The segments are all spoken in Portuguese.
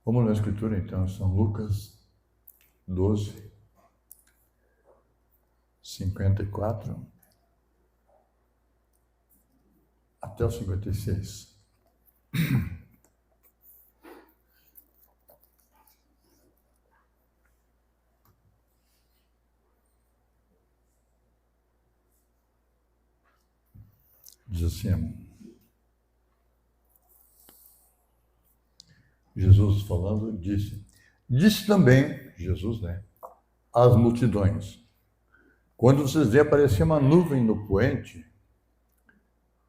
Vamos ler a Escritura, então, São Lucas 12, 54 até o 56. Diz assim, Jesus falando, disse também, Jesus, às multidões, quando vocês veem aparecer uma nuvem no poente,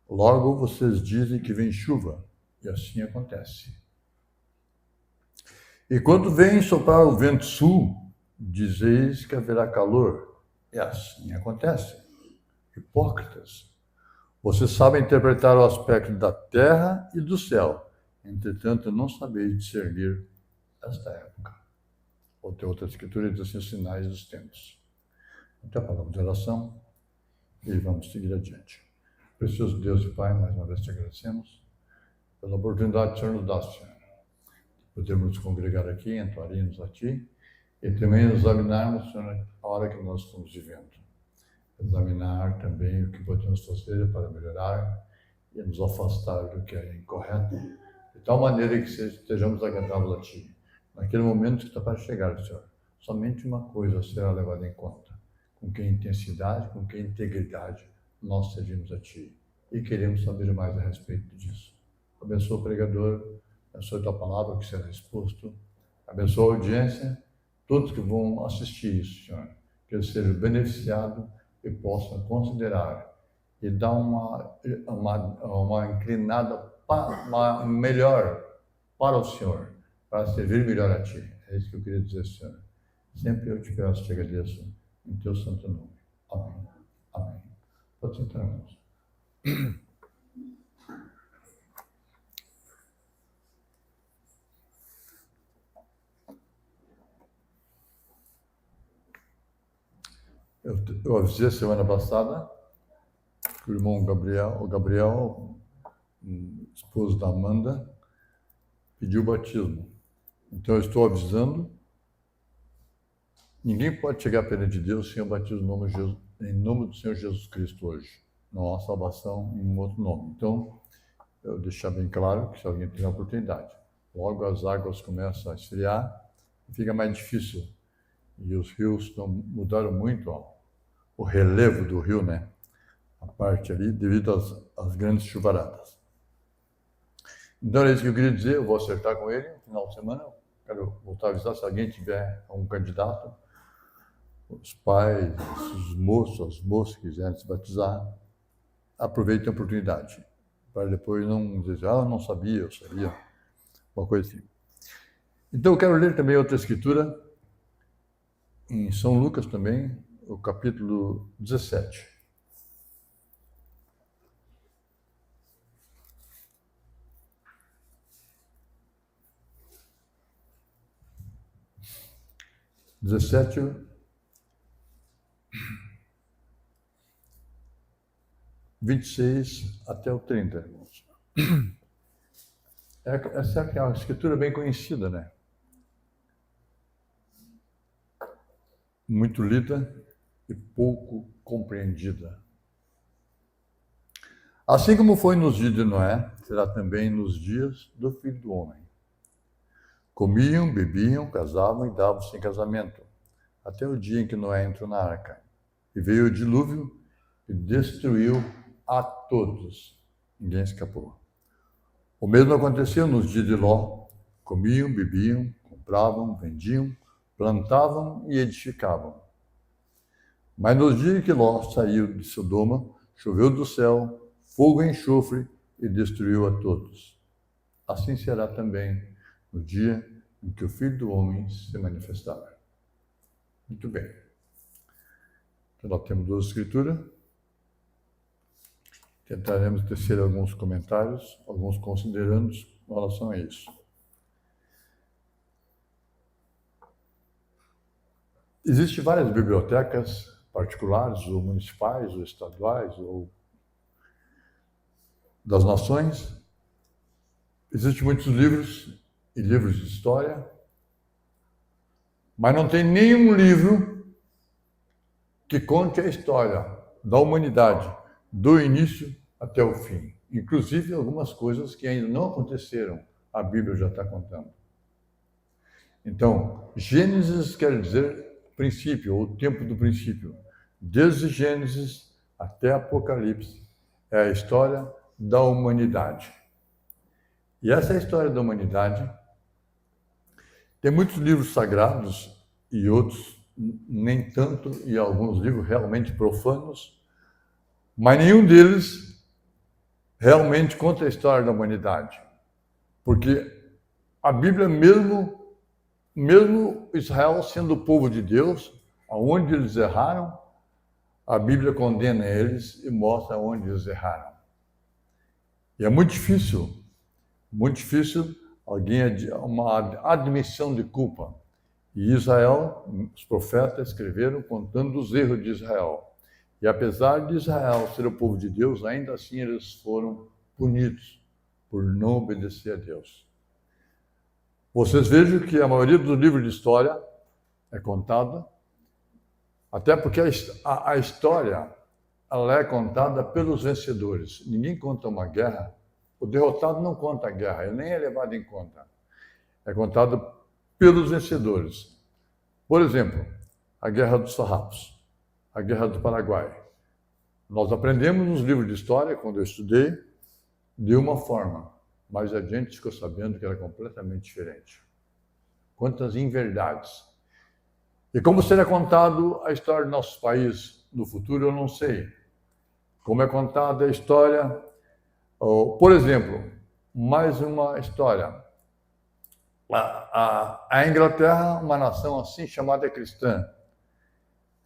logo vocês dizem que vem chuva, e assim acontece. E quando vem soprar o vento sul, dizeis que haverá calor, e assim acontece. Hipócritas, vocês sabem interpretar o aspecto da terra e do céu, entretanto não sabeis discernir esta época. Ou tem outra escritura diz assim, os sinais dos tempos. Até a palavra de oração e vamos seguir adiante. Precioso Deus e Pai, mais uma vez te agradecemos pela oportunidade que o Senhor nos dá, Senhor. Podemos nos congregar aqui, entoarmos a Ti e também examinarmos, Senhor, a hora que nós estamos vivendo. Examinar também o que podemos fazer para melhorar e nos afastar do que é incorreto, de tal maneira que estejamos agradáveis a Ti. Naquele momento que está para chegar, Senhor, somente uma coisa será levada em conta. Com que intensidade, com que integridade nós servimos a Ti. E queremos saber mais a respeito disso. Abençoa o pregador, abençoa a Tua palavra que será exposto, abençoa a audiência, todos que vão assistir isso, Senhor. Que eles sejam beneficiados e possam considerar e dar uma inclinada melhor para o Senhor, para servir melhor a Ti. É isso que eu queria dizer, Senhor. Sempre eu te peço, te agradeço, em Teu santo nome. Amém. Amém. Pode sentar, irmãos. Eu avisei semana passada que o irmão Gabriel, esposo da Amanda, pediu batismo. Então eu estou avisando, ninguém pode chegar perante de Deus sem o batismo em nome do Senhor Jesus Cristo hoje. Não há salvação em um outro nome. Então, eu deixar bem claro que se alguém tiver a oportunidade, logo as águas começam a esfriar, fica mais difícil. E os rios mudaram muito, o relevo do rio, a parte ali, devido às grandes chuvaradas. Então é isso que eu queria dizer, eu vou acertar com ele no final de semana, quero voltar a avisar se alguém tiver algum candidato, os pais, os moços, as moças que quiserem se batizar, aproveitem a oportunidade, para depois não dizer, eu não sabia, eu sabia, uma coisa assim. Então eu quero ler também outra escritura, em São Lucas também, o capítulo 17. (17) 26 até o 30, irmãos. Essa é uma escritura bem conhecida, Muito lida e pouco compreendida. Assim como foi nos dias de Noé, será também nos dias do Filho do Homem. Comiam, bebiam, casavam e davam-se em casamento, até o dia em que Noé entrou na arca. E veio o dilúvio e destruiu a todos. Ninguém escapou. O mesmo aconteceu nos dias de Ló. Comiam, bebiam, compravam, vendiam, plantavam e edificavam. Mas nos dias que Ló saiu de Sodoma, choveu do céu, fogo e enxofre e destruiu a todos. Assim será também no dia em que o Filho do Homem se manifestar. Muito bem. Então, nós temos duas escrituras. Tentaremos tecer alguns comentários, alguns considerandos com relação a isso. Existem várias bibliotecas particulares, ou municipais, ou estaduais, ou das nações. Existem muitos livros e livros de história, mas não tem nenhum livro que conte a história da humanidade, do início até o fim. Inclusive algumas coisas que ainda não aconteceram, a Bíblia já está contando. Então, Gênesis quer dizer princípio, ou o tempo do princípio. Desde Gênesis até Apocalipse é a história da humanidade. E essa história da humanidade tem muitos livros sagrados e outros nem tanto, e alguns livros realmente profanos, mas nenhum deles realmente conta a história da humanidade. Porque a Bíblia, mesmo Israel sendo o povo de Deus, aonde eles erraram, a Bíblia condena eles e mostra onde eles erraram. E é muito difícil uma admissão de culpa. E Israel, os profetas escreveram contando os erros de Israel. E apesar de Israel ser o povo de Deus, ainda assim eles foram punidos por não obedecer a Deus. Vocês vejam que a maioria dos livros de história é contada, até porque a história ela é contada pelos vencedores. Ninguém conta uma guerra. O derrotado não conta a guerra, ele nem é levado em conta. É contado pelos vencedores. Por exemplo, a Guerra dos Farrapos, a Guerra do Paraguai. Nós aprendemos nos livros de história, quando eu estudei, de uma forma, mas a gente ficou sabendo que era completamente diferente. Quantas inverdades. E como será contado a história do nosso país no futuro, eu não sei. Como é contada a história... Por exemplo, mais uma história. A Inglaterra, uma nação assim chamada cristã,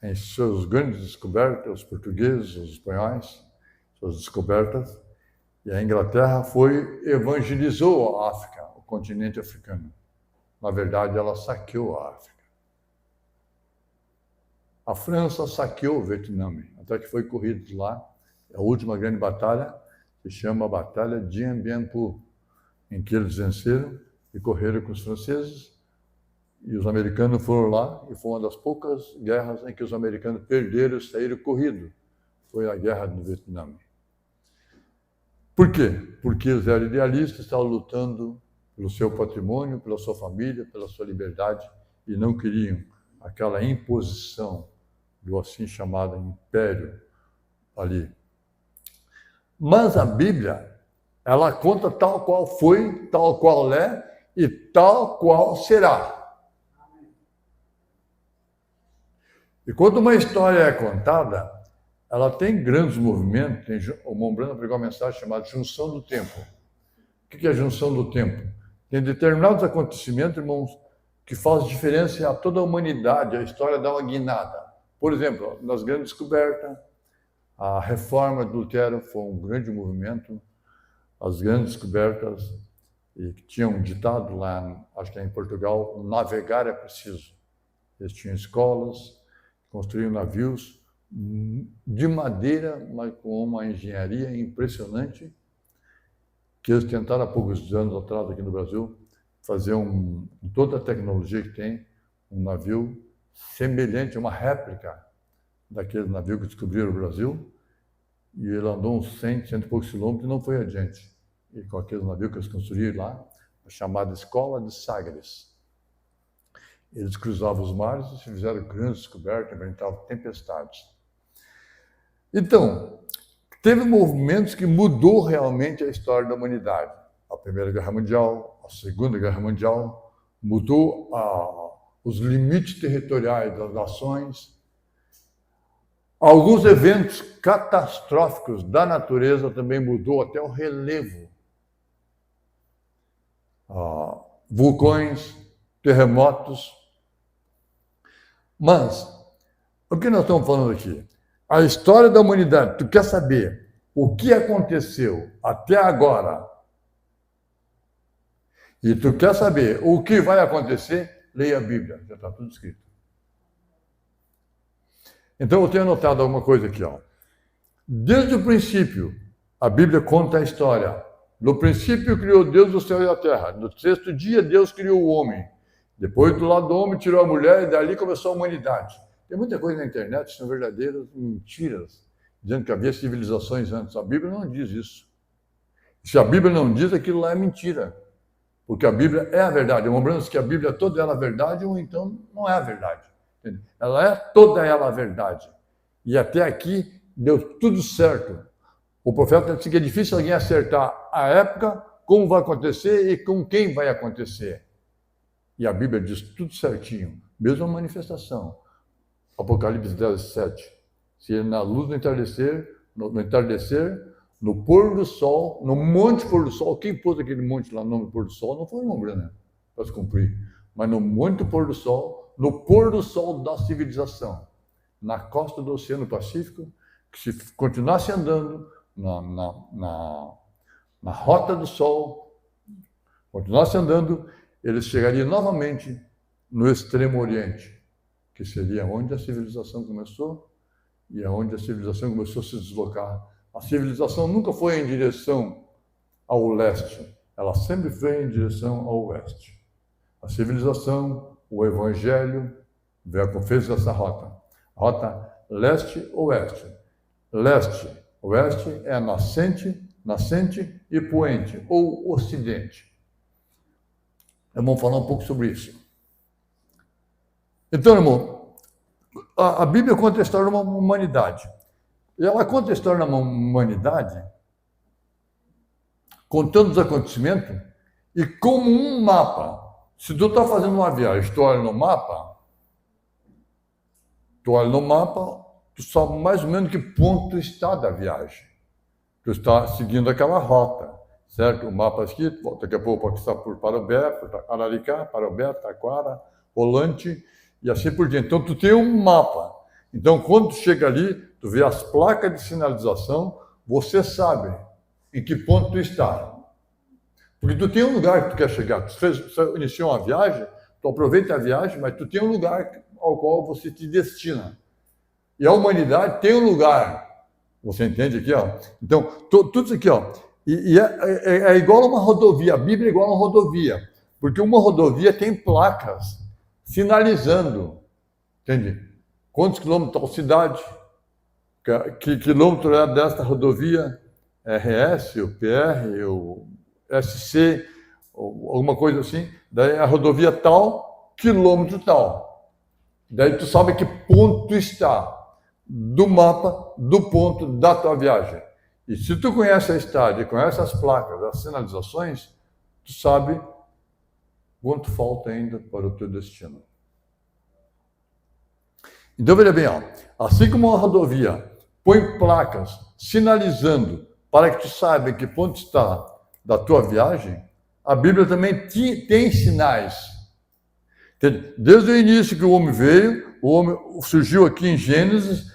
em suas grandes descobertas, os portugueses, os espanhóis, suas descobertas, e a Inglaterra evangelizou a África, o continente africano. Na verdade, ela saqueou a África. A França saqueou o Vietnã, até que foi corrido lá. A última grande batalha se chama a Batalha de Dien Bien Phu, em que eles venceram e correram com os franceses, e os americanos foram lá, e foi uma das poucas guerras em que os americanos perderam e saíram corridos. Foi a Guerra do Vietnã. Por quê? Porque eles eram idealistas, estavam lutando pelo seu patrimônio, pela sua família, pela sua liberdade, e não queriam aquela imposição do assim chamado império ali. Mas a Bíblia, ela conta tal qual foi, tal qual é e tal qual será. E quando uma história é contada, ela tem grandes movimentos. O Mombrana pregou uma mensagem chamada Junção do Tempo. O que é a junção do tempo? Tem determinados acontecimentos, irmãos, que fazem diferença a toda a humanidade. A história dá uma guinada. Por exemplo, nas grandes descobertas, a reforma do Lutero foi um grande movimento. As grandes descobertas, e que tinham um ditado lá, acho que é em Portugal, navegar é preciso. Eles tinham escolas, construíam navios de madeira, mas com uma engenharia impressionante, que eles tentaram há poucos anos atrás aqui no Brasil fazer toda a tecnologia que tem, um navio semelhante, uma réplica daquele navio que descobriram o Brasil, e ele andou uns 100 e poucos quilômetros e não foi adiante. E com aquele navio que eles construíram lá, a chamada Escola de Sagres. Eles cruzavam os mares e fizeram grandes descobertas, enfrentavam tempestades. Então, teve movimentos que mudou realmente a história da humanidade. A Primeira Guerra Mundial, a Segunda Guerra Mundial, mudou os limites territoriais das nações. Alguns eventos catastróficos da natureza também mudou até o relevo. Vulcões, terremotos. Mas, o que nós estamos falando aqui? A história da humanidade. Tu quer saber o que aconteceu até agora? E tu quer saber o que vai acontecer? Leia a Bíblia, já está tudo escrito. Então, eu tenho anotado alguma coisa aqui. Desde o princípio, a Bíblia conta a história No princípio criou Deus o céu e a terra. No sexto dia, Deus criou o homem. Depois, do lado do homem, tirou a mulher e dali começou a humanidade. Tem muita coisa na internet que são verdadeiras mentiras, dizendo que havia civilizações antes. A Bíblia não diz isso. Se a Bíblia não diz, aquilo lá é mentira. Porque a Bíblia é a verdade. Lembrando que a Bíblia toda ela é a verdade, ou então não é a verdade. Entendeu? Ela é toda ela a verdade. E até aqui deu tudo certo. O profeta disse que é difícil alguém acertar a época, como vai acontecer e com quem vai acontecer. E a Bíblia diz tudo certinho, mesmo a manifestação. Apocalipse 17. Se na luz do entardecer, no pôr do sol, no monte pôr do sol, quem pôs aquele monte lá no pôr do sol não foi o irmão Branham, para se cumprir. Mas no monte pôr do sol, no pôr do sol da civilização, na costa do Oceano Pacífico, que se continuasse andando na rota do sol, continuasse andando, eles chegariam novamente no extremo oriente, que seria onde a civilização começou e onde a civilização começou a se deslocar. A civilização nunca foi em direção ao leste, ela sempre foi em direção ao oeste. A civilização, o evangelho, fez essa rota. Rota leste-oeste. Leste-oeste é nascente e poente, ou ocidente. Vamos falar um pouco sobre isso. Então, irmão, a Bíblia conta a história de uma humanidade. E ela conta a história de uma humanidade contando os acontecimentos e como um mapa. Se tu está fazendo uma viagem, tu olha no mapa, tu sabe mais ou menos que ponto está da viagem. Tu está seguindo aquela rota, certo? O mapa aqui, daqui a pouco pode estar por Parobé, por Araricá, Parobé, Taquara, Rolante e assim por diante. Então, tu tem um mapa. Então, quando tu chega ali, tu vê as placas de sinalização, você sabe em que ponto tu está. Porque tu tem um lugar que tu quer chegar. Tu iniciou uma viagem, tu aproveita a viagem, mas tu tem um lugar ao qual você te destina. E a humanidade tem um lugar. Você entende aqui, ó? Então, tudo isso aqui, ó. É igual a uma rodovia. A Bíblia é igual a uma rodovia. Porque uma rodovia tem placas sinalizando. Entende? Quantos quilômetros tal cidade? Que quilômetro é desta rodovia? RS, o PR, o SC, ou alguma coisa assim. Daí a rodovia tal, quilômetro tal. Daí tu sabe que ponto está do mapa, do ponto da tua viagem. E se tu conhece a estrada e conhece as placas, as sinalizações, tu sabe quanto falta ainda para o teu destino. Então, veja bem, ó, assim como uma rodovia põe placas sinalizando para que tu saiba em que ponto está da tua viagem, a Bíblia também tem sinais. Desde o início que o homem veio, o homem surgiu aqui em Gênesis,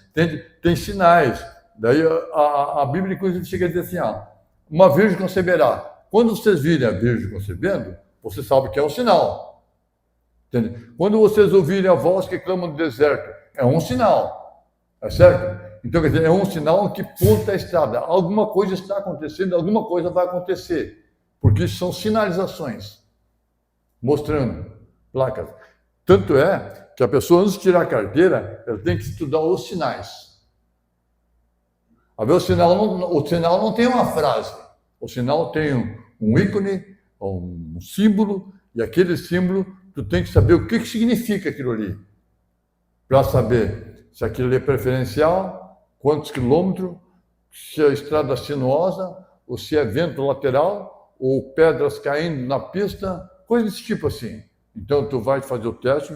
tem sinais. Daí a Bíblia, inclusive, chega a dizer assim, ó, uma virgem conceberá. Quando vocês virem a virgem concebendo, você sabe que é um sinal. Entende? Quando vocês ouvirem a voz que clama no deserto, é um sinal. É certo? Então, quer dizer, é um sinal que ponta a estrada. Alguma coisa está acontecendo, alguma coisa vai acontecer. Porque isso são sinalizações. Mostrando placas. Tanto é que a pessoa, antes de tirar a carteira, ela tem que estudar os sinais. O sinal não tem uma frase. O sinal tem um ícone, um símbolo, e aquele símbolo, tu tem que saber o que significa aquilo ali. Para saber se aquilo é preferencial, quantos quilômetros, se é estrada sinuosa, ou se é vento lateral, ou pedras caindo na pista, coisa desse tipo assim. Então, tu vai fazer o teste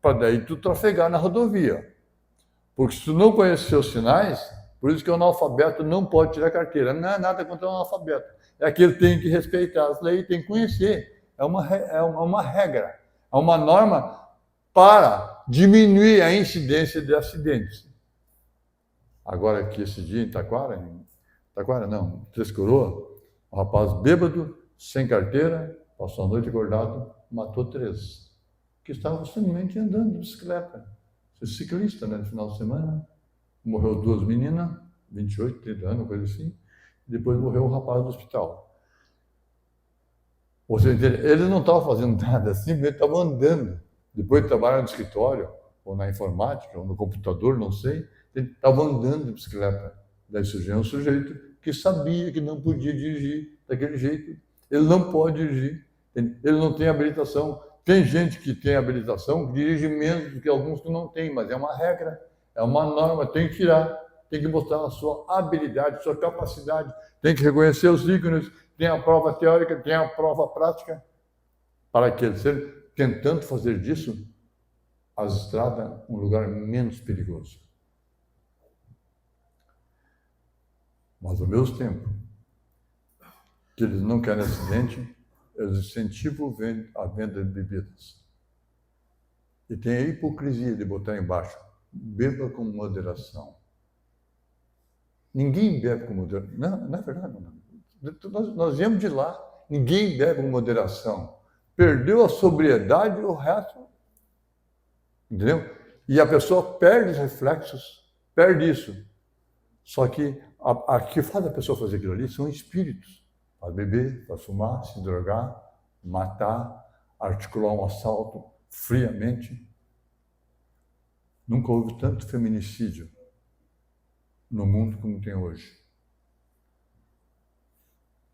para daí tu trafegar na rodovia. Porque se tu não conhecer os sinais, por isso que o analfabeto não pode tirar carteira. Não é nada contra o analfabeto. É que ele tem que respeitar as leis, tem que conhecer. É uma regra, é uma norma para diminuir a incidência de acidentes. Agora aqui esse dia em Taquara não, Três Coroas, um rapaz bêbado, sem carteira, passou a noite acordado, matou 3, que estavam simplesmente andando de bicicleta. Ciclista, né, no final de semana. Morreu 2 meninas, 28, 30 anos, coisa assim. Depois morreu um rapaz no hospital. Ou seja, eles não estavam fazendo nada, simplesmente estavam andando. Depois de trabalhar no escritório, ou na informática, ou no computador, não sei, eles estavam andando de bicicleta. Daí surgiu um sujeito que sabia que não podia dirigir daquele jeito. Ele não pode dirigir, ele não tem habilitação. Tem gente que tem habilitação que dirige menos do que alguns que não têm, mas é uma regra, é uma norma, tem que tirar, tem que mostrar a sua habilidade, a sua capacidade, tem que reconhecer os ícones, tem a prova teórica, tem a prova prática, para que eles tentando fazer disso as estradas um lugar menos perigoso. Mas ao mesmo tempo que eles não querem acidente, eles incentivam a venda de bebidas. E tem a hipocrisia de botar embaixo, beba com moderação. Ninguém bebe com moderação. Não é verdade, não. Nós viemos de lá, ninguém bebe com moderação. Perdeu a sobriedade e o resto, entendeu? E a pessoa perde os reflexos, perde isso. Só que a que faz a pessoa fazer aquilo ali são espíritos. Para beber, para fumar, se drogar, matar, articular um assalto friamente. Nunca houve tanto feminicídio no mundo como tem hoje.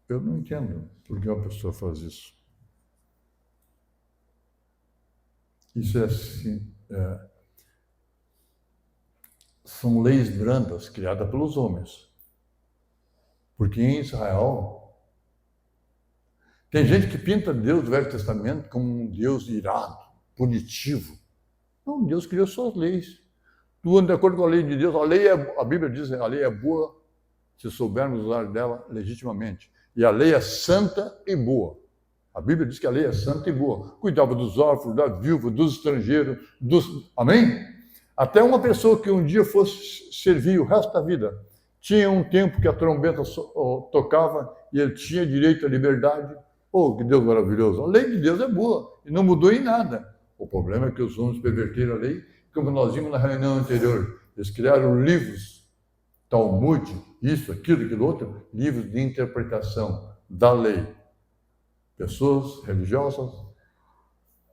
Eu não entendo por que uma pessoa faz isso. Isso é assim, são leis brandas criadas pelos homens. Porque em Israel tem gente que pinta Deus do Velho Testamento como um Deus irado, punitivo. Não, Deus criou suas leis. Tu anda de acordo com a lei de Deus. A Bíblia diz que a lei é boa se soubermos usar dela legitimamente. E a lei é santa e boa. A Bíblia diz que a lei é santa e boa. Cuidava dos órfãos, da viúva, dos estrangeiros, Amém? Até uma pessoa que um dia fosse servir o resto da vida, tinha um tempo que a trombeta tocava e ele tinha direito à liberdade. Oh, que Deus maravilhoso! A lei de Deus é boa e não mudou em nada. O problema é que os homens perverteram a lei, como nós vimos na reunião anterior. Eles criaram livros, Talmud, isso, aquilo outro, livros de interpretação da lei. Pessoas religiosas,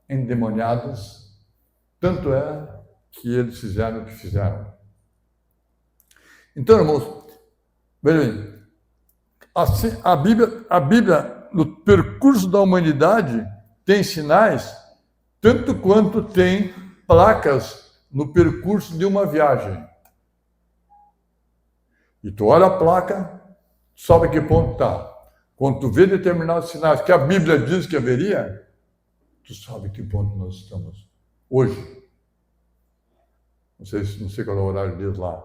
endemoniadas, tanto é que eles fizeram o que fizeram. Então, irmãos, veja bem, assim, a Bíblia, no percurso da humanidade, tem sinais, tanto quanto tem placas no percurso de uma viagem. E tu olha a placa, sabe que ponto está. Quando tu vê determinados sinais que a Bíblia diz que haveria, tu sabe que ponto nós estamos hoje. Não sei qual é o horário deles lá.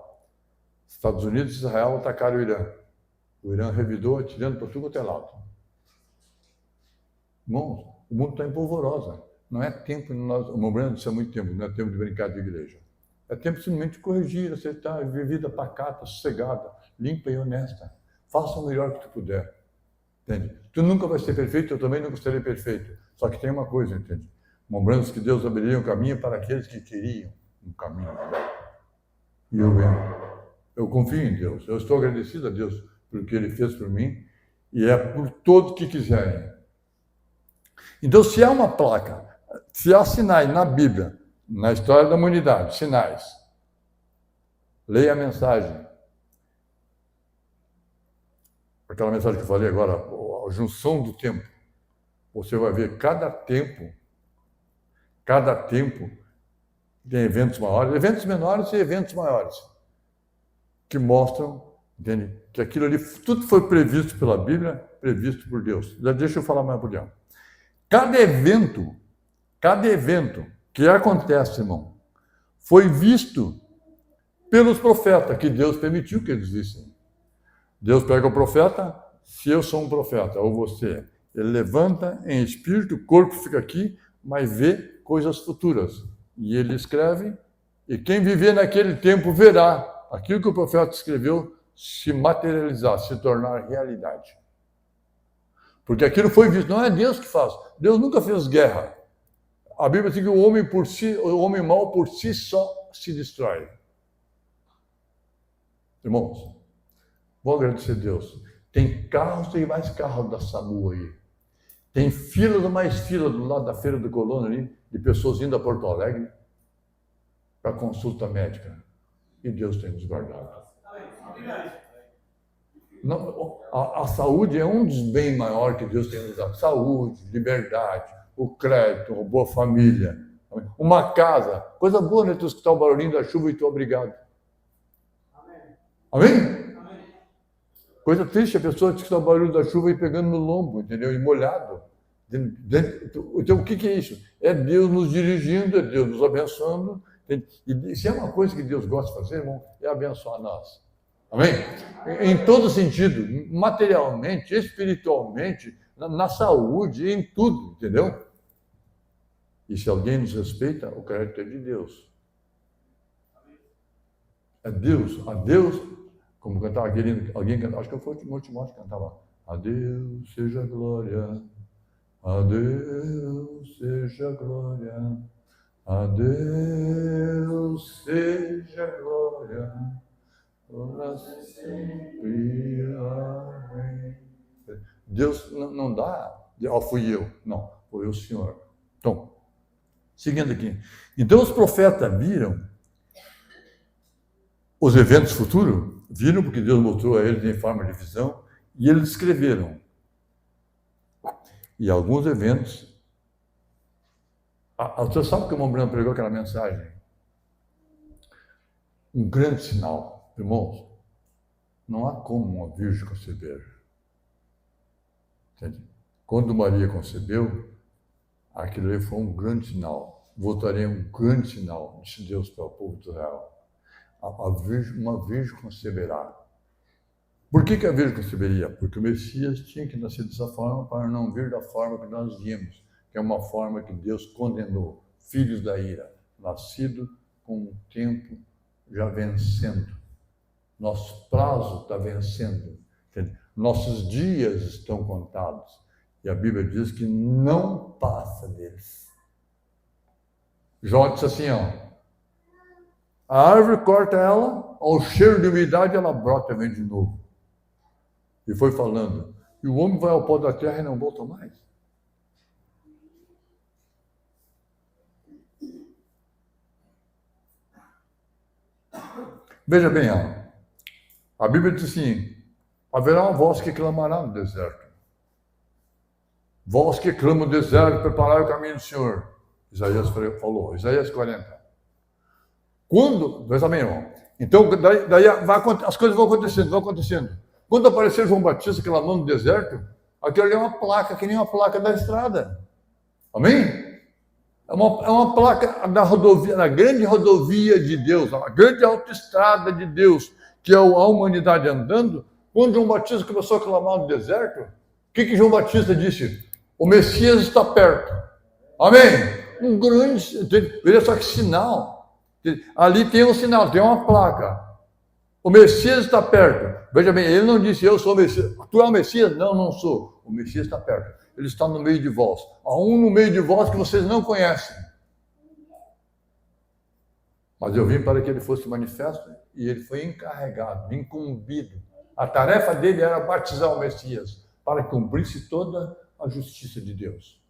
Estados Unidos e Israel atacaram o Irã. O Irã revidou, atirando para tudo quanto é lado. Irmãos, o mundo está em polvorosa. Não é tempo de nós... O momento disso há muito tempo, não é tempo de brincar de igreja. É tempo simplesmente de corrigir, aceitar, viver vida pacata, sossegada, limpa e honesta. Faça o melhor que tu puder. Entende? Tu nunca vai ser perfeito, eu também nunca serei perfeito. Só que tem uma coisa, entende? Lembrando que Deus abriria um caminho para aqueles que queriam um caminho melhor. E eu entro. Eu confio em Deus. Eu estou agradecido a Deus pelo que Ele fez por mim e é por todos que quiserem. Então, se há uma placa, se há sinais na Bíblia, na história da humanidade, sinais, leia a mensagem. Aquela mensagem que eu falei agora, a junção do tempo. Você vai ver cada tempo tem eventos maiores, eventos menores e eventos maiores, que mostram, entende, que aquilo ali, tudo foi previsto pela Bíblia, previsto por Deus. Já deixa eu falar mais por diante. Cada evento que acontece, irmão, foi visto pelos profetas, que Deus permitiu que eles vissem. Deus pega o profeta, se eu sou um profeta, ou você, ele levanta em espírito, o corpo fica aqui, mas vê coisas futuras. E ele escreve, e quem viver naquele tempo verá aquilo que o profeta escreveu se materializar, se tornar realidade. Porque aquilo foi visto, não é Deus que faz. Deus nunca fez guerra. A Bíblia diz que o homem mau por si só se destrói. Irmãos, vou agradecer a Deus. Tem carros, tem mais carros da SAMU aí. Tem fila mais fila do lado da Feira do Colono ali, de pessoas indo a Porto Alegre para consulta médica. E Deus tem nos guardado. Não, a saúde é um dos bens maiores que Deus tem nos dado. Saúde, liberdade, o crédito, uma boa família, uma casa. Coisa boa, né? Tu escutar o barulhinho da chuva e tu obrigado. Amém? Coisa triste a pessoa escutar o barulho da chuva e pegando no lombo, entendeu? E molhado. Então, o que é isso? É Deus nos dirigindo, é Deus nos abençoando. E se é uma coisa que Deus gosta de fazer, irmão, é abençoar nós. Amém? Em todo sentido, materialmente, espiritualmente, na saúde, em tudo, entendeu? E se alguém nos respeita, o crédito é de Deus. É Deus, a Deus, como cantava alguém cantava, acho que foi o Timóteo que cantava, a Deus seja glória, a Deus seja glória, a Deus seja glória, para sempre, amém. Deus não dá, fui eu, não, foi o Senhor. Então, seguindo aqui. Então os profetas viram os eventos futuros, viram porque Deus mostrou a eles em forma de visão, e eles escreveram. E alguns eventos... Você sabe que o Mombrano pregou aquela mensagem? Um grande sinal, irmãos. Não há como uma virgem conceber. Entende? Quando Maria concebeu, aquilo ali foi um grande sinal. Voltaria um grande sinal, disse Deus para o povo de Israel. Uma virgem conceberá. Por que a virgem conceberia? Porque o Messias tinha que nascer dessa forma para não vir da forma que nós vimos, que é uma forma que Deus condenou. Filhos da ira, nascido com o tempo já vencendo. Nosso prazo está vencendo. Entende? Nossos dias estão contados. E a Bíblia diz que não passa deles. Jó disse assim, ó. A árvore corta ela, ao cheiro de umidade ela brota e vem de novo. E foi falando. E o homem vai ao pó da terra e não volta mais. Veja bem, a Bíblia diz assim, haverá uma voz que clamará no deserto. Voz que clama no deserto, preparai o caminho do Senhor. Isaías falou, Isaías 40. Quando, veja bem, irmão, então daí as coisas vão acontecendo. Quando aparecer João Batista clamando no deserto, aquilo ali é uma placa, que nem uma placa da estrada. Amém? É uma placa da rodovia, da grande rodovia de Deus, a grande autoestrada de Deus, que é a humanidade andando. Quando João Batista começou a clamar no deserto, o que João Batista disse? O Messias está perto. Amém? Um grande, veja só que sinal. Ali tem um sinal, tem uma placa. O Messias está perto. Veja bem, ele não disse, eu sou o Messias. Tu é o Messias? Não, não sou. O Messias está perto. Ele está no meio de vós. Há um no meio de vós que vocês não conhecem. Mas eu vim para que ele fosse manifesto e ele foi encarregado, incumbido. A tarefa dele era batizar o Messias para que cumprisse toda a justiça de Deus.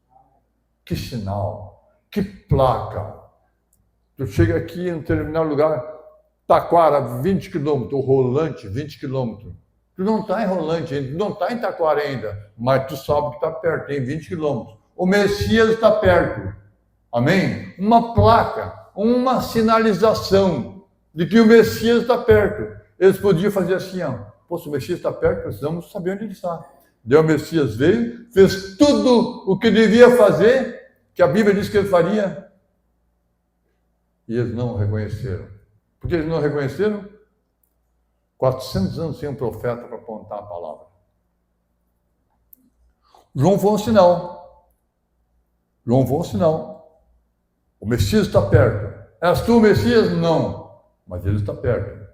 Que sinal, que placa. Tu chega aqui em um determinado lugar, Taquara, 20 quilômetros, Rolante, 20 quilômetros. Tu não está em Rolante ainda, tu não está em Taquara ainda, mas tu sabe que está perto, tem 20 quilômetros. O Messias está perto. Amém? Uma placa, uma sinalização de que o Messias está perto. Eles podiam fazer assim, ó. Pô, se o Messias está perto, precisamos saber onde ele está. Daí o Messias veio, fez tudo o que devia fazer, que a Bíblia diz que ele faria. E eles não o reconheceram. Por que eles não o reconheceram? 400 anos sem um profeta para apontar a palavra. João foi um sinal. João foi um sinal. O Messias está perto. És tu o Messias? Não. Mas ele está perto.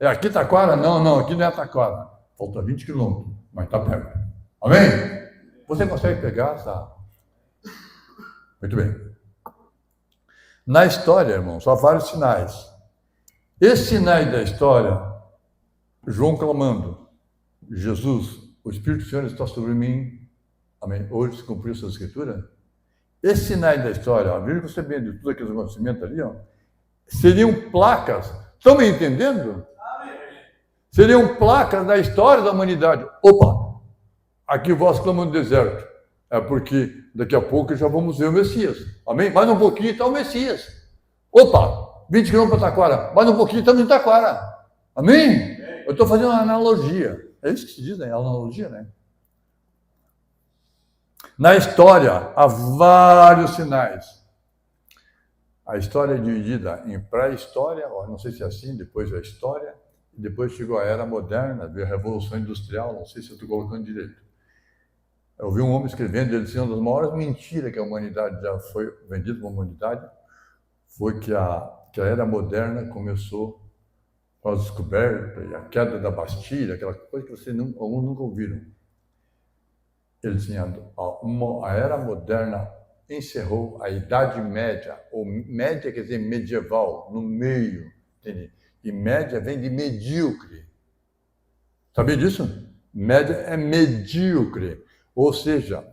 É aqui Taquara? Não, aqui não é Taquara. Falta 20 quilômetros, mas está perto. Amém? Você consegue pegar essa? Muito bem. Na história, irmãos, há vários sinais. Esses sinais da história, João clamando, Jesus, o Espírito do Senhor está sobre mim, Amém? Hoje se cumpriu essa escritura. Esses sinais da história, veja que você vê de tudo aqueles acontecimentos ali, ó, seriam placas. Estão me entendendo? Seriam placas da história da humanidade. Opa! Aqui vós clamam no deserto. É porque daqui a pouco já vamos ver o Messias. Amém? Mais um pouquinho está o Messias. Opa! 20 quilômetros para Taquara. Mais um pouquinho estamos em Taquara. Amém? Eu estou fazendo uma analogia. É isso que se diz, né? Analogia, né? Na história, há vários sinais. A história é dividida em pré-história, não sei se é assim, depois a história, e depois chegou a Era Moderna, veio a Revolução Industrial, não sei se eu estou colocando direito. Eu vi um homem escrevendo, ele disse, uma das maiores mentiras que a humanidade já foi vendida para a humanidade foi que a Era Moderna começou com a descoberta e a queda da Bastilha, aquela coisa que vocês alguns nunca ouviram. Ele tinha a Era Moderna encerrou a Idade Média, ou média quer dizer medieval, no meio, entende? E média vem de medíocre. Sabia disso? Média é medíocre. Ou seja,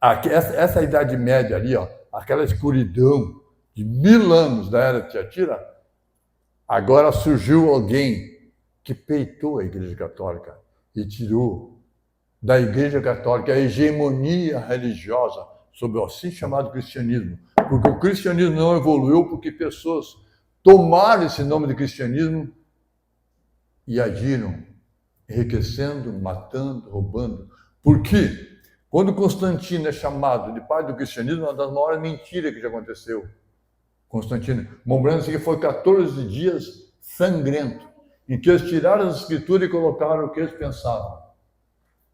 essa Idade Média ali, ó, aquela escuridão de 1000 anos da Era de Tiatira, agora surgiu alguém que peitou a Igreja Católica e tirou da Igreja Católica a hegemonia religiosa sobre o assim chamado cristianismo. Porque o cristianismo não evoluiu porque pessoas tomaram esse nome de cristianismo e agiram, enriquecendo, matando, roubando. Por quê? Quando Constantino é chamado de pai do cristianismo, é uma das maiores mentiras que já aconteceu. Constantino, lembrando-se que foi 14 dias sangrento, em que eles tiraram as escrituras e colocaram o que eles pensavam.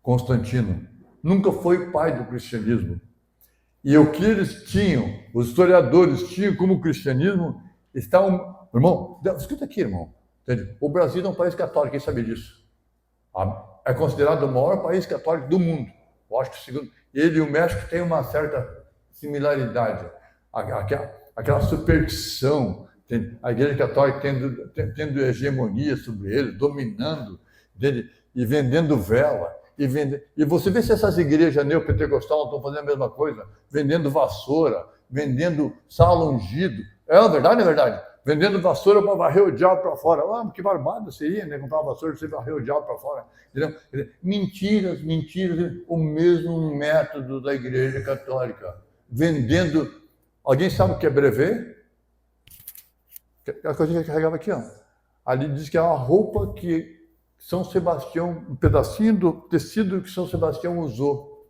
Constantino nunca foi pai do cristianismo. E o que eles tinham, os historiadores tinham como cristianismo, estavam... Irmão, escuta aqui, irmão. Entende? O Brasil é um país católico, quem sabe disso? É considerado o maior país católico do mundo. Eu acho que segundo ele e o México têm uma certa similaridade. Aquela superstição, a Igreja Católica tendo hegemonia sobre ele, dominando, entende? E vendendo vela. E você vê se essas igrejas neopentecostais não estão fazendo a mesma coisa, vendendo vassoura, vendendo sal ungido. É verdade, não é verdade? Vendendo vassoura para varrer o diabo para fora. Ah, que barbada seria, né? Comprar vassoura para você varrer o diabo para fora. Entendeu? Mentiras, o mesmo método da Igreja Católica. Vendendo. Alguém sabe o que é brevet? A coisa que eu carregava aqui, ó. Ali diz que é uma roupa que São Sebastião, um pedacinho do tecido que São Sebastião usou.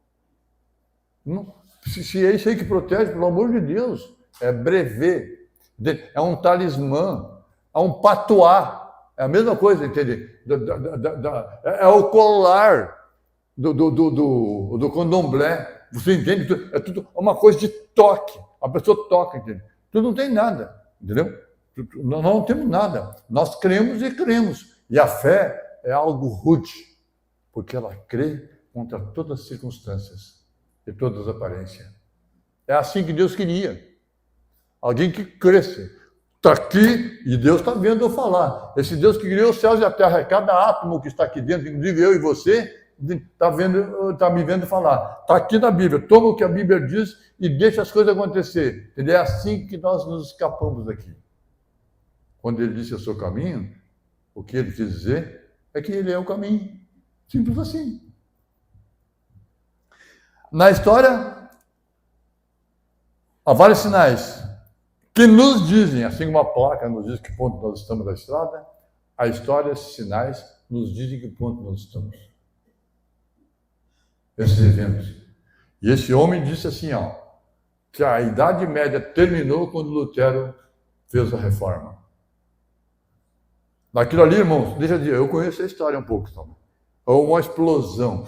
Se é isso aí que protege, pelo amor de Deus, é brevet. É um talismã, é um patuá, é a mesma coisa, entende? É o colar do candomblé. Você entende? É tudo uma coisa de toque. A pessoa toca, entende? Tu não tem nada, entendeu? Nós não temos nada. Nós cremos e cremos. E a fé é algo rude, porque ela crê contra todas as circunstâncias e todas as aparências. É assim que Deus queria. Alguém que cresce. Está aqui e Deus está vendo eu falar. Esse Deus que criou os céus e a terra, cada átomo que está aqui dentro, inclusive eu e você, está me vendo falar. Está aqui na Bíblia. Toma o que a Bíblia diz e deixa as coisas acontecer. É assim que nós nos escapamos daqui. Quando ele disse o seu caminho, o que ele quis dizer é que ele é o caminho. Simples assim. Na história, há vários sinais que nos dizem, assim como a placa nos diz que ponto nós estamos na estrada, a história, esses sinais, nos dizem que ponto nós estamos. Esses eventos. E esse homem disse assim, ó, que a Idade Média terminou quando Lutero fez a reforma. Naquilo ali, irmãos, deixa eu dizer, eu conheço a história um pouco também. É uma explosão.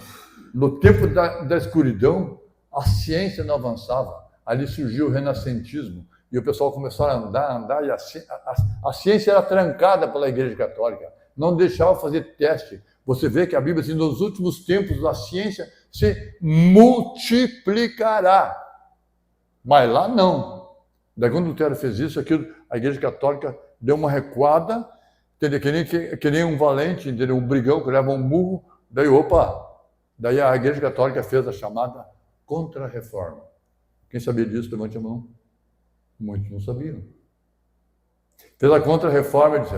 No tempo da escuridão, a ciência não avançava. Ali surgiu o renascentismo. E o pessoal começou a andar, e a ciência era trancada pela Igreja Católica. Não deixava fazer teste. Você vê que a Bíblia diz, nos últimos tempos, a ciência se multiplicará. Mas lá não. Daí quando Lutero fez isso, a Igreja Católica deu uma recuada, entendeu? Que nem um valente, entendeu? Um brigão que leva um murro. Daí, opa, Daí a Igreja Católica fez a chamada Contra-Reforma. Quem sabia disso, levante a mão. Muitos não sabiam. Fez a Contra-Reforma e disse,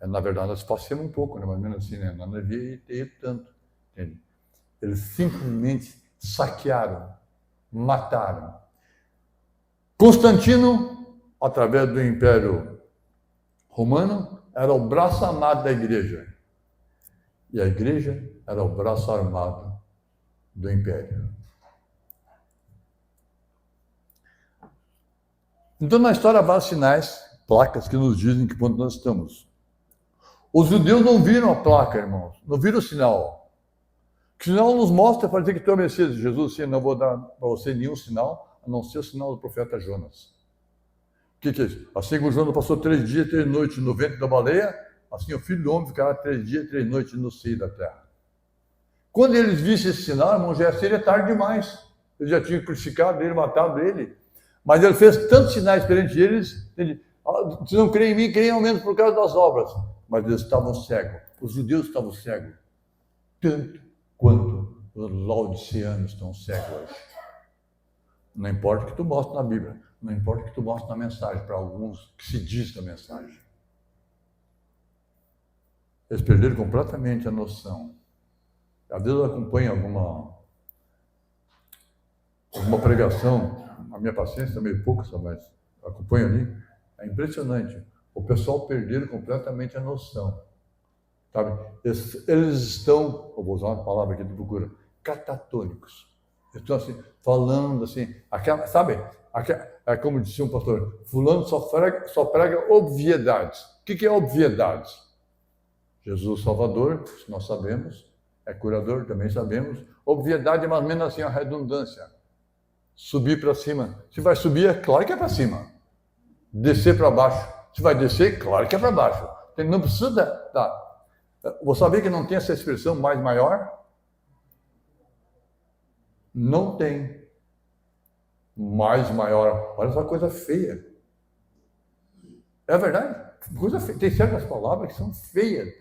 na verdade, nós passamos um pouco, né? Mais ou menos assim, né? Não devia ter tanto. Entende? Eles simplesmente saquearam, mataram. Constantino, através do Império Romano, era o braço armado da igreja. E a igreja era o braço armado do Império. Então, na história, há vários sinais, placas que nos dizem que ponto nós estamos. Os judeus não viram a placa, irmãos, não viram o sinal. O sinal nos mostra para dizer que tu é o Messias. Jesus disse, não vou dar para você nenhum sinal, a não ser o sinal do profeta Jonas. O que é isso? Assim como Jonas passou 3 dias e 3 noites no ventre da baleia, assim o Filho do Homem ficará 3 dias e 3 noites no seio da terra. Quando eles vissem esse sinal, irmão, já seria tarde demais. Eles já tinham crucificado ele, matado ele. Mas ele fez tantos sinais perante eles, se não creem em mim, creem ao menos por causa das obras. Mas eles estavam cegos. Os judeus estavam cegos. Tanto quanto os laodiceanos estão cegos hoje. Não importa o que tu mostra na Bíblia. Não importa o que tu mostra na mensagem, para alguns que se diz da mensagem. Eles perderam completamente a noção. Às vezes eu acompanho alguma pregação, a minha paciência é meio pouca, mas acompanho ali, é impressionante. O pessoal perderam completamente a noção. Sabe? Eles estão, eu vou usar uma palavra aqui de procura, catatônicos. Estão assim, falando assim, é como disse um pastor, fulano só prega obviedades. O que é obviedades? Jesus Salvador, nós sabemos, é curador, também sabemos. Obviedade é mais ou menos assim, a redundância. Subir para cima. Se vai subir, é claro que é para cima. Descer para baixo. Se vai descer, claro que é para baixo. Não precisa Vou saber que não tem essa expressão mais maior? Não tem. Mais maior. Olha essa coisa feia. É verdade. Coisa feia. Tem certas palavras que são feias,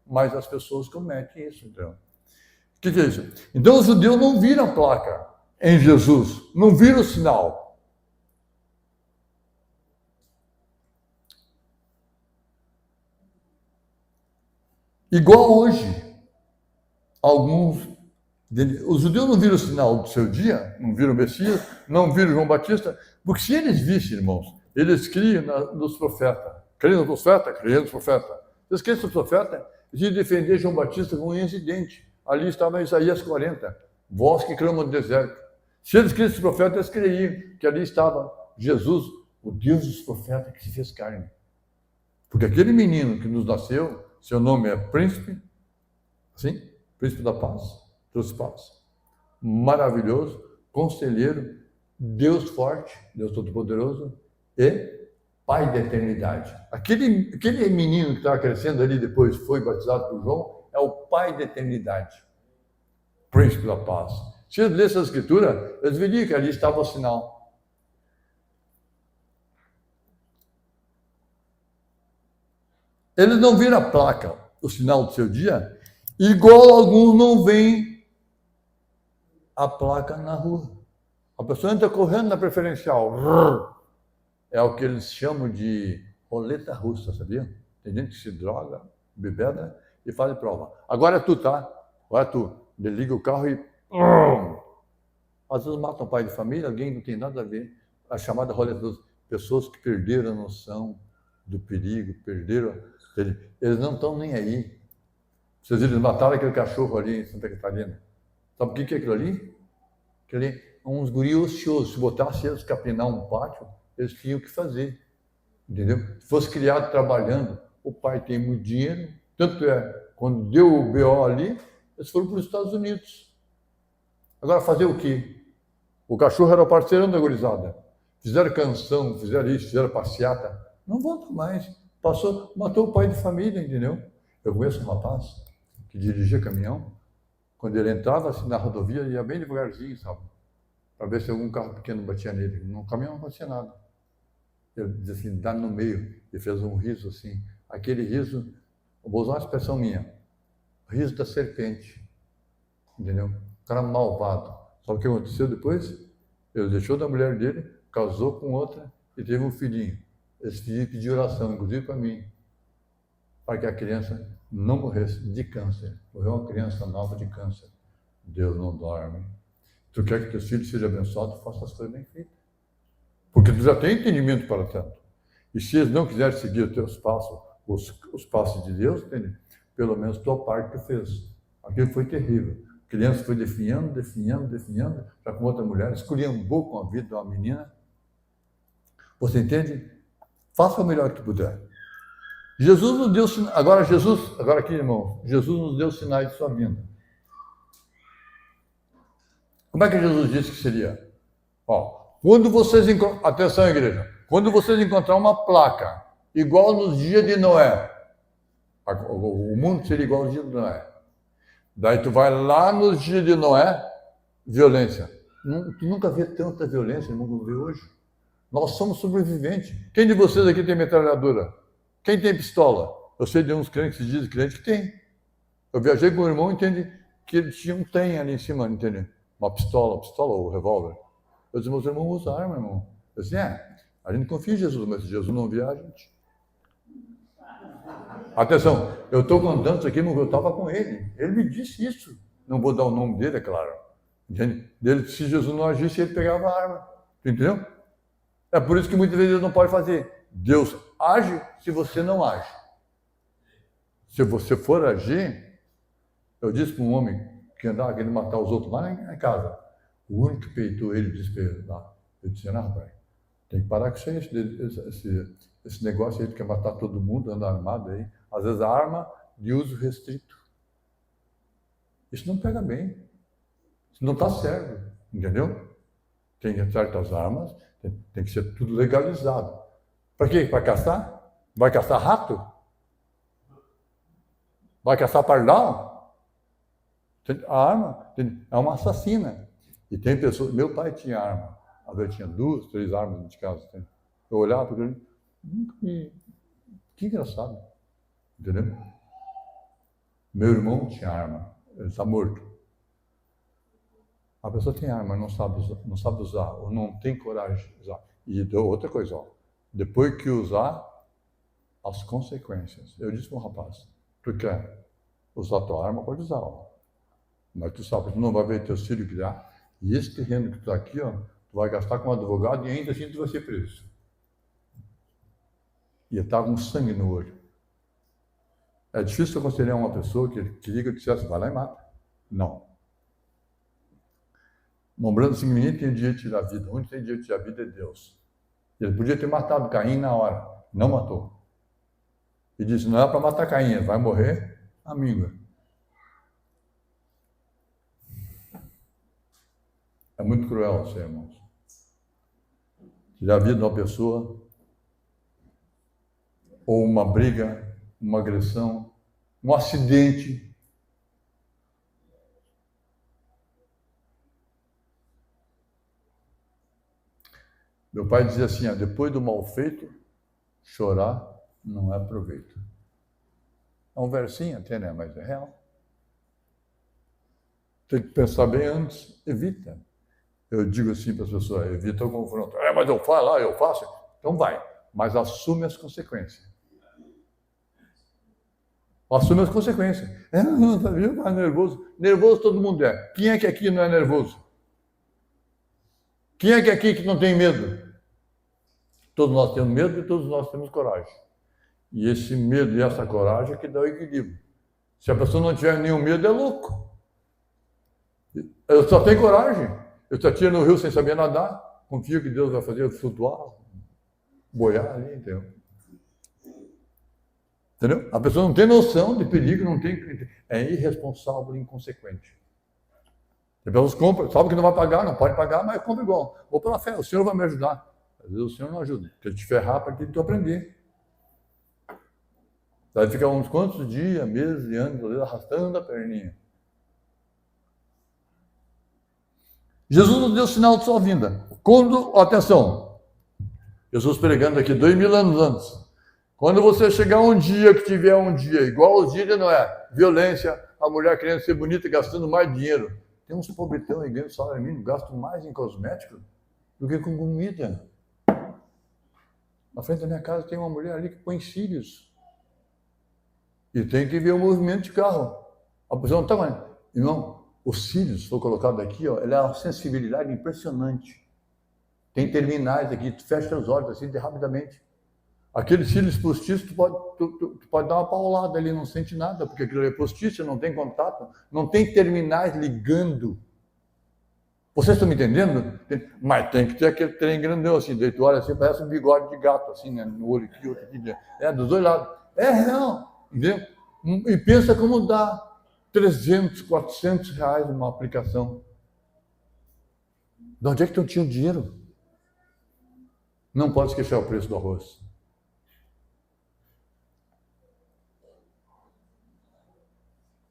mas as pessoas cometem isso. Então. O que é isso? Então os judeus não viram a placa em Jesus. Não viram o sinal. Igual hoje, os judeus não viram o sinal do seu dia, não viram o Messias, não viram João Batista, porque se eles vissem, irmãos, eles criam nos profetas. Criam nos profetas, criam nos profetas. Eles criam nos profetas, eles iam defender João Batista com um incidente. Ali estava em Isaías 40, voz que clama no deserto. Se eles criam nos profetas, eles creiam que ali estava Jesus, o Deus dos profetas que se fez carne. Porque aquele menino que nos nasceu, seu nome é Príncipe, sim, Príncipe da Paz, trouxe paz. Maravilhoso, conselheiro, Deus forte, Deus Todo-Poderoso e Pai da eternidade. Aquele menino que estava crescendo ali depois foi batizado por João é o Pai da eternidade, Príncipe da Paz. Se eles lessem a Escritura, eles veriam que ali estava o sinal. Eles não viram a placa, o sinal do seu dia, igual alguns não veem a placa na rua. A pessoa entra correndo na preferencial. É o que eles chamam de roleta russa, sabia? Tem gente que se droga, bebeda e faz prova. Agora é tu, tá? Agora é tu. Ele liga o carro e... Às vezes matam um pai de família, alguém não tem nada a ver. A chamada roleta russa. Pessoas que perderam a noção do perigo, eles não estão nem aí. Vocês viram, eles mataram aquele cachorro ali em Santa Catarina. Sabe o que é aquilo ali? Aquilo ali, uns guris ociosos. Se botasse eles capinar um pátio, eles tinham o que fazer. Entendeu? Se fosse criado trabalhando, o pai tem muito dinheiro. Tanto é, quando deu o BO ali, eles foram para os Estados Unidos. Agora, fazer o quê? O cachorro era o parceirão da gurizada. Fizeram canção, fizeram isso, fizeram passeata. Não volta mais. Matou o pai de família, entendeu? Eu conheço um rapaz que dirigia caminhão. Quando ele entrava assim, na rodovia, ia bem devagarzinho, sabe? Para ver se algum carro pequeno batia nele. No caminhão não batia nada. Ele dizia assim, dá no meio. E fez um riso assim. Aquele riso, vou usar uma expressão minha, riso da serpente. Entendeu? Um cara malvado. Sabe o que aconteceu depois? Ele deixou da mulher dele, casou com outra e teve um filhinho. Esse filho pediu oração, inclusive para mim, para que a criança não morresse de câncer. Morreu uma criança nova de câncer. Deus não dorme. Tu quer que teus filhos sejam abençoados, faça as coisas bem feitas. Porque tu já tem entendimento para tanto. E se eles não quiserem seguir os teus passos, os passos de Deus, entende? Pelo menos tua parte tu fez. Aquilo foi terrível. A criança foi definhando, já com outra mulher, esculhambou com a vida de uma menina. Você entende? Faça o melhor que puder. Jesus nos deu sinais. Agora aqui, irmão, Jesus nos deu sinais de sua vinda. Como é que Jesus disse que seria? Quando vocês encontram, atenção, igreja, quando vocês encontrar uma placa igual nos dias de Noé, o mundo seria igual aos dias de Noé. Daí tu vai lá nos dias de Noé, violência. Tu nunca vê tanta violência no mundo de hoje. Nós somos sobreviventes. Quem de vocês aqui tem metralhadora? Quem tem pistola? Eu sei de uns crentes que dizem crente que tem. Eu viajei com um irmão, entende, que ele tinha um tem ali em cima, entende? Uma pistola ou revólver. Eu disse, meus irmãos usam arma, irmão. Eu disse, a gente confia em Jesus, mas se Jesus não vier, a gente. Atenção, eu estou contando isso aqui, eu estava com ele. Ele me disse isso. Não vou dar o nome dele, é claro. Entende? Ele, se Jesus não agisse, ele pegava a arma. Entendeu? É por isso que muitas vezes Deus não pode fazer. Deus age se você não age. Se você for agir, eu disse para um homem que andava querendo matar os outros lá em casa. O único que peitou ele disse para ele lá. Eu disse, rapaz, tem que parar com isso aí, esse negócio aí de quer matar todo mundo, andar armado aí. Às vezes a arma de uso restrito. Isso não pega bem. Isso não está certo, entendeu? Tem certas armas, tem que ser tudo legalizado. Para quê? Para caçar? Vai caçar rato? Vai caçar pardal? A arma é uma assassina. E tem pessoas... Meu pai tinha arma. Às vezes tinha 2, 3 armas dentro de casa. Eu olhava para ele... Que engraçado. Entendeu? Meu irmão tinha arma. Ele está morto. A pessoa tem arma, não sabe usar, ou não tem coragem de usar. E outra coisa, depois que usar, as consequências. Eu disse para um rapaz, tu quer usar tua arma, pode usar. Mas tu sabe que tu não vai ver teus filhos criar. E esse terreno que tu está aqui, tu vai gastar com um advogado e ainda assim tu vai ser preso. E ele estava com sangue no olho. É difícil aconselhar uma pessoa que queria que eu dissesse, vai lá e mata. Não. Lembrando que ninguém tem direito de tirar a vida. O único que tem direito de tirar a vida é Deus. Ele podia ter matado Caim na hora. Não matou. E disse, não é para matar Caim, ele vai morrer, amigo. É muito cruel isso, irmãos. Tirar a vida de uma pessoa, ou uma briga, uma agressão, um acidente. Meu pai dizia assim, depois do mal feito, chorar não é proveito. É um versinho até, né? Mas é real. Tem que pensar bem antes, evita. Eu digo assim para as pessoas, evita o confronto. Mas eu faço. Então vai, mas assume as consequências. Assume as consequências. Não, tá nervoso. Nervoso todo mundo é. Quem é que aqui não é nervoso? Quem é que aqui que não tem medo? Todos nós temos medo e todos nós temos coragem. E esse medo e essa coragem é que dá o equilíbrio. Se a pessoa não tiver nenhum medo, é louco. Eu só tenho coragem. Eu só tiro no rio sem saber nadar. Confio que Deus vai fazer eu flutuar, boiar ali, entendeu? Entendeu? A pessoa não tem noção de perigo, não tem... É irresponsável e inconsequente. As pessoas compram, sabe que não vai pagar, não pode pagar, mas compra igual. Vou pela fé, o Senhor vai me ajudar. Às vezes o Senhor não ajuda. Porque te ferrar para que tu aprender. Daí fica uns quantos dias, meses e anos, às vezes arrastando a perninha. Jesus nos deu sinal de sua vinda. Quando, atenção, Jesus pregando aqui 2000 anos antes. Quando você chegar um dia que tiver um dia igual aos dias de Noé, violência, a mulher querendo ser bonita e gastando mais dinheiro. Tem uns pobretão aí ganhando salário mínimo, gastam mais em cosméticos do que com comida. Na frente da minha casa tem uma mulher ali que põe cílios. E tem que ver o movimento de carro. A pessoa não está mais. Irmão, os cílios, se for colocado aqui, ó, ele é uma sensibilidade impressionante. Tem terminais aqui, tu fecha os olhos assim rapidamente. Aqueles cílios postiços, tu pode dar uma paulada ali, não sente nada, porque aquilo é postiço, não tem contato, não tem terminais ligando. Vocês estão me entendendo? Mas tem que ter aquele trem grandão assim, daí tu olha assim, parece um bigode de gato, assim, né? No olho aqui, outro aqui. Dos dois lados. É real, entendeu? E pensa como dá 300, 400 reais uma aplicação. De onde é que tu tinha o dinheiro? Não pode esquecer o preço do arroz.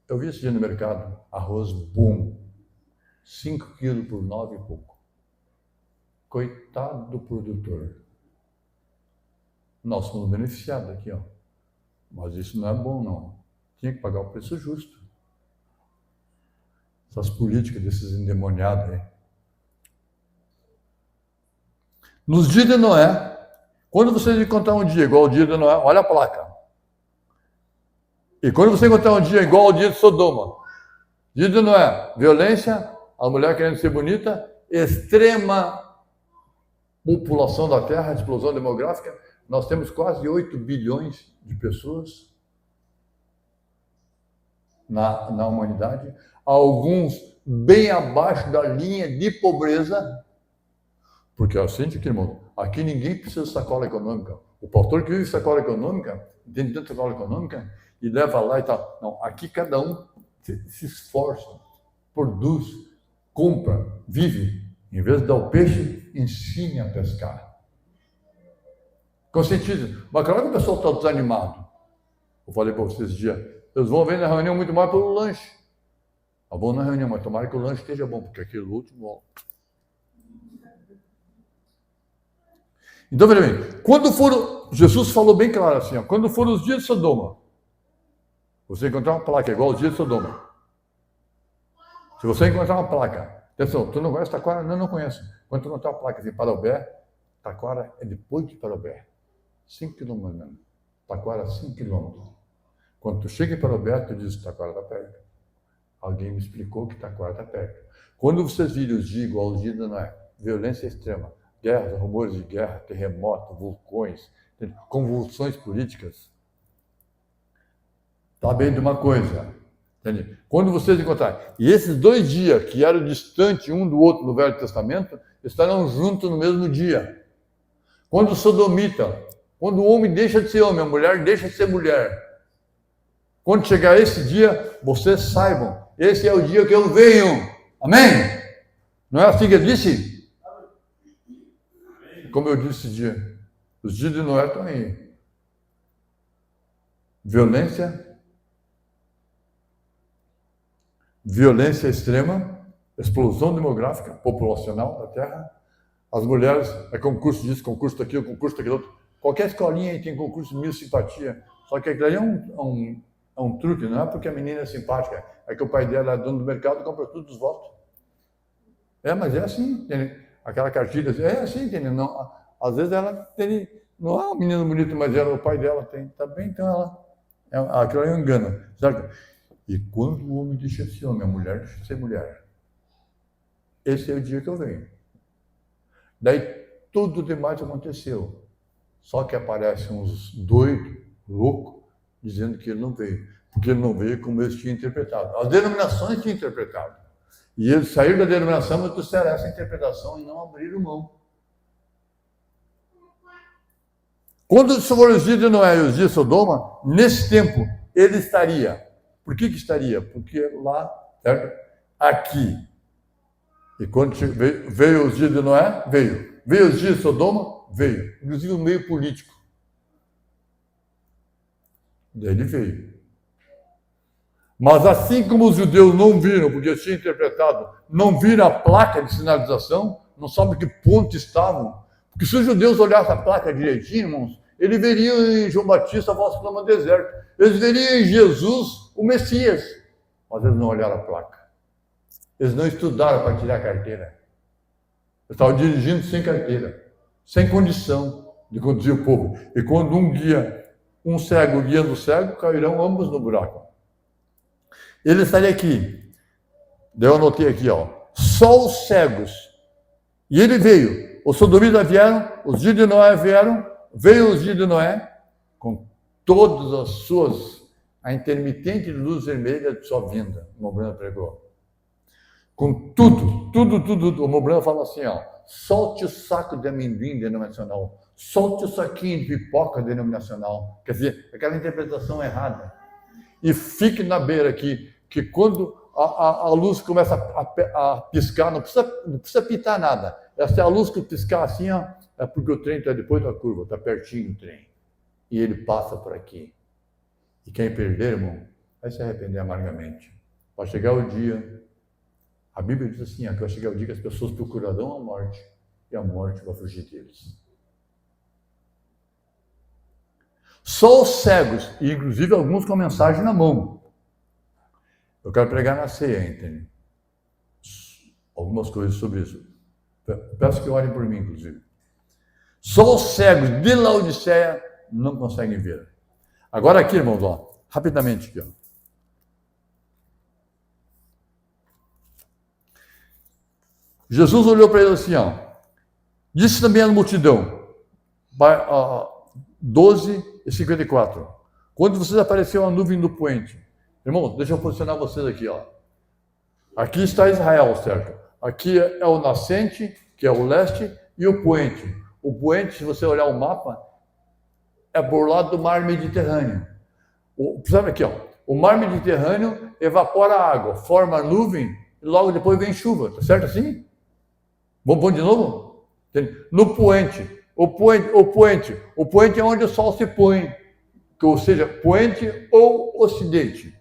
Eu vi esse dia no mercado, arroz bom, 5 quilos por 9 e pouco. Coitado do produtor. Nós somos beneficiados aqui, ó. Mas isso não é bom, não. Tinha que pagar o preço justo. Essas políticas desses endemoniados aí. Nos dias de Noé, quando vocês encontrar um dia igual ao dia de Noé, olha a placa. E quando você encontrar um dia igual ao dia de Sodoma, dia de Noé, violência, a mulher querendo ser bonita, extrema população da Terra, explosão demográfica, nós temos quase 8 bilhões de pessoas na humanidade, alguns bem abaixo da linha de pobreza, porque assim, irmão, aqui ninguém precisa de sacola econômica. O pastor que vive sacola econômica, dentro de sacola econômica, e leva lá e tal. Não, aqui cada um se esforça, produz, compra, vive. Em vez de dar o peixe, ensine a pescar. Conscientiza. Mas claro que o pessoal está desanimado. Eu falei para vocês esse dia, eles vão ver na reunião muito mais pelo lanche. Tá bom na reunião, mas tomara que o lanche esteja bom, porque aquele último... Ó. Então, veja bem, quando for... Jesus falou bem claro assim, ó, quando for os dias de Sodoma, você encontrar uma placa igual ao dia de Sodoma. Se você encontrar uma placa, atenção, tu não conhece Taquara? Não conheço. Quando tu encontrar uma placa assim, Parobé, Taquara é depois de Parobé. 5 quilômetros mesmo. Taquara, 5 quilômetros. Quando tu chega em Parobé, tu diz, Taquara está perto. Alguém me explicou que Taquara está perto. Quando vocês viram os dias igual ao dia de Noé, violência extrema, guerras, rumores de guerra, terremotos, vulcões, convulsões políticas, está bem de uma coisa, entende? Quando vocês encontrarem, e esses 2 dias que eram distantes um do outro no Velho Testamento, estarão juntos no mesmo dia. Quando o sodomita, quando o homem deixa de ser homem, a mulher deixa de ser mulher. Quando chegar esse dia, vocês saibam, esse é o dia que eu venho. Amém? Não é assim que eu disse? Como eu disse esse dia, os dias de Noé estão aí. Violência extrema, explosão demográfica, populacional da Terra. As mulheres, é concurso disso, concurso daquilo, concurso daquilo outro. Qualquer escolinha aí tem concurso de mil simpatia. Só que aquilo aí é um truque, não é porque a menina é simpática, é que o pai dela é dono do mercado e compra tudo os votos. Mas é assim, entende? Aquela cartilha, é assim, entende? Não, às vezes ela tem, não é uma menina bonita, mas o pai dela tem, tá bem, então aquilo aí é um engano, certo? E quando o homem deixa de ser homem, a mulher deixa de ser mulher. Esse é o dia que eu venho. Daí tudo demais aconteceu. Só que aparecem uns doidos, loucos, dizendo que ele não veio. Porque ele não veio como eles tinham interpretado. As denominações tinham interpretado. E eles saíram da denominação, mas trouxeram essa interpretação e não abriram mão. Quando for os dias de Noé e os dias de Sodoma, nesse tempo, ele estaria. Por que estaria? Porque lá, certo? Aqui. E quando veio os dias de Noé, veio. Veio os dias de Sodoma, veio. Inclusive o meio político. Daí ele veio. Mas assim como os judeus não viram, porque tinha interpretado, não viram a placa de sinalização, não sabem que ponto estavam. Porque se os judeus olhassem a placa direitinho, irmãos, eles veriam em João Batista a voz clama no deserto. Eles veriam em Jesus o Messias. mas eles não olharam a placa. Eles não estudaram para tirar a carteira. Eles estavam dirigindo sem carteira, sem condição de conduzir o povo. E quando um cego guiando o cego, cairão ambos no buraco. Ele estaria aqui. Daí eu anotei aqui, ó. Só os cegos. E ele veio. Os sodomitas vieram, os dias de Noé vieram, veio os dias de Noé, com todas as suas, a intermitente luz vermelha de sua vinda, o Mobrano pregou. Com tudo. O Mobrano fala assim, ó, solte o saco de amendoim denominacional, solte o saquinho de pipoca denominacional. Quer dizer, aquela interpretação errada. E fique na beira aqui, que quando a luz começa a piscar, não precisa pitar nada. Se a luz que piscar assim, ó, é porque o trem está depois da curva, está pertinho o trem. E ele passa por aqui. E quem perder, irmão, vai se arrepender amargamente. Vai chegar o dia, a Bíblia diz assim, ó, que vai chegar o dia que as pessoas procurarão a morte, e a morte vai fugir deles. Só os cegos, e inclusive alguns com a mensagem na mão. Eu quero pregar na ceia, entende? Algumas coisas sobre isso. Peço que orem por mim, inclusive. Só os cegos de Laodiceia não conseguem ver. Agora aqui, irmãos, ó, rapidamente aqui, ó. Jesus olhou para ele assim, ó. Disse também à multidão, 12:54. Quando vocês apareceu a nuvem do poente. Irmão, deixa eu posicionar vocês aqui, ó. Aqui está Israel, certo? Aqui é o nascente, que é o leste, e o poente. O poente, se você olhar o mapa, é por lado do mar Mediterrâneo. Sabe aqui, ó. O mar Mediterrâneo evapora a água, forma a nuvem, e logo depois vem chuva, tá certo assim? Vamos pôr de novo? No poente. O poente é onde o sol se põe, ou seja, poente ou ocidente.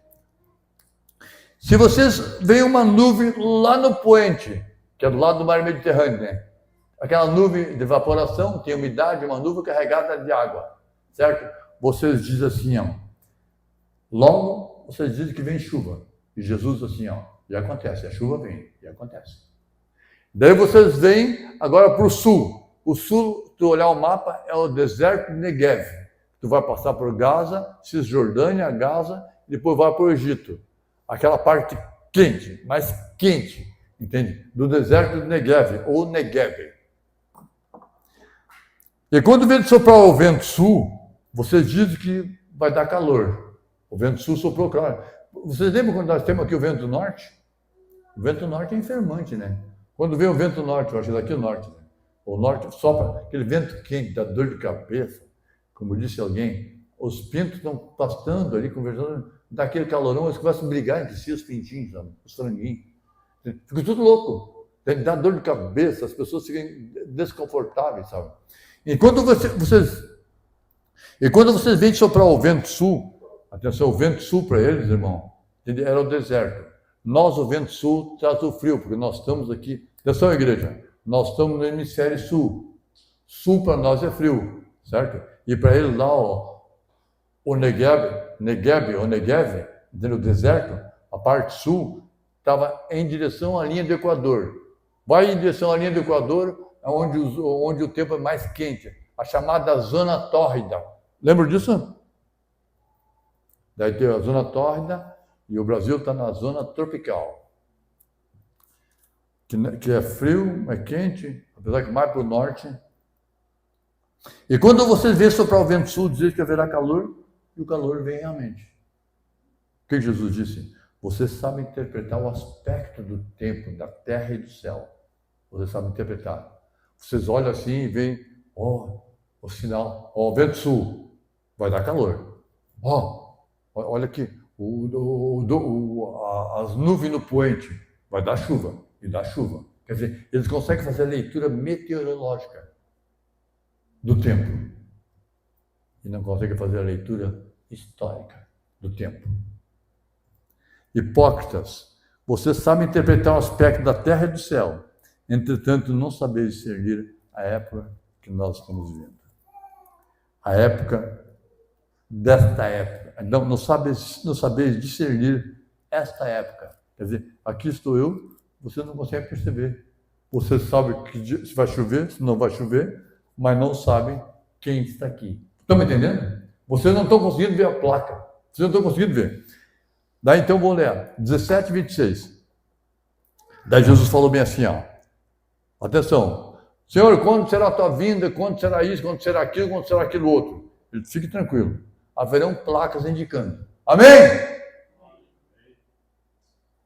Se vocês veem uma nuvem lá no poente, que é do lado do mar Mediterrâneo, né? Aquela nuvem de evaporação, tem umidade, uma nuvem carregada de água, certo? Vocês dizem assim, ó, logo vocês dizem que vem chuva. E Jesus diz assim, ó, e acontece, a chuva vem, e acontece. Daí vocês vêm agora para o sul. O sul, se tu olhar o mapa, é o deserto de Negev. Tu vai passar por Gaza, Cisjordânia, Gaza, e depois vai para o Egito. Aquela parte quente, mais quente, entende? Do deserto de Negev, ou Negev. E quando vem soprar o vento sul, vocês dizem que vai dar calor. O vento sul soprou, claro. Vocês lembram quando nós temos aqui o vento do norte? O vento do norte é enfermante, né? Quando vem o vento norte, eu acho que daqui é o norte, né? O norte sopra, aquele vento quente, dá dor de cabeça. Como disse alguém, os pintos estão pastando ali, conversando, dá aquele calorão, eles começam a brigar entre si, os pintinhos, sabe? Os franguinhos. Fica tudo louco. Dá dor de cabeça, as pessoas ficam desconfortáveis, sabe? E quando vocês veem soprar o vento sul, atenção, o vento sul para eles, irmão, era o deserto. Nós, o vento sul, traz o frio, porque nós estamos aqui. Atenção, igreja, nós estamos no hemisfério sul. Sul para nós é frio, certo? E para eles lá, o Negev, no deserto, a parte sul, estava em direção à linha do Equador. Vai em direção à linha do Equador, onde o tempo é mais quente, a chamada zona tórrida. Lembra disso? Daí tem a zona tórrida e o Brasil está na zona tropical, que é frio, é quente, apesar que mais para o norte. E quando vocês veem soprar o vento sul, dizer que haverá calor, e o calor vem realmente. O que Jesus disse? Vocês sabem interpretar o aspecto do tempo, da terra e do céu. Vocês sabem interpretar. Vocês olham assim e veem, o sinal, o vento sul, vai dar calor. Olha aqui, as nuvens no poente, vai dar chuva, e dá chuva. Quer dizer, eles conseguem fazer a leitura meteorológica do tempo. E não conseguem fazer a leitura histórica do tempo. Hipócritas, vocês sabem interpretar o aspecto da terra e do céu, entretanto não sabeis discernir a época que nós estamos vivendo. A época desta época. Não sabeis discernir esta época. Quer dizer, aqui estou eu, você não consegue perceber. Você sabe que se vai chover, se não vai chover, mas não sabe quem está aqui. Estão me entendendo? Vocês não estão conseguindo ver a placa. Vocês não estão conseguindo ver. Daí então vou ler 17, 26. Daí Jesus falou bem assim, ó. Atenção. Senhor, quando será a tua vinda? Quando será isso? Quando será aquilo? Quando será aquilo outro? Fique tranquilo. Haverão placas indicando. Amém?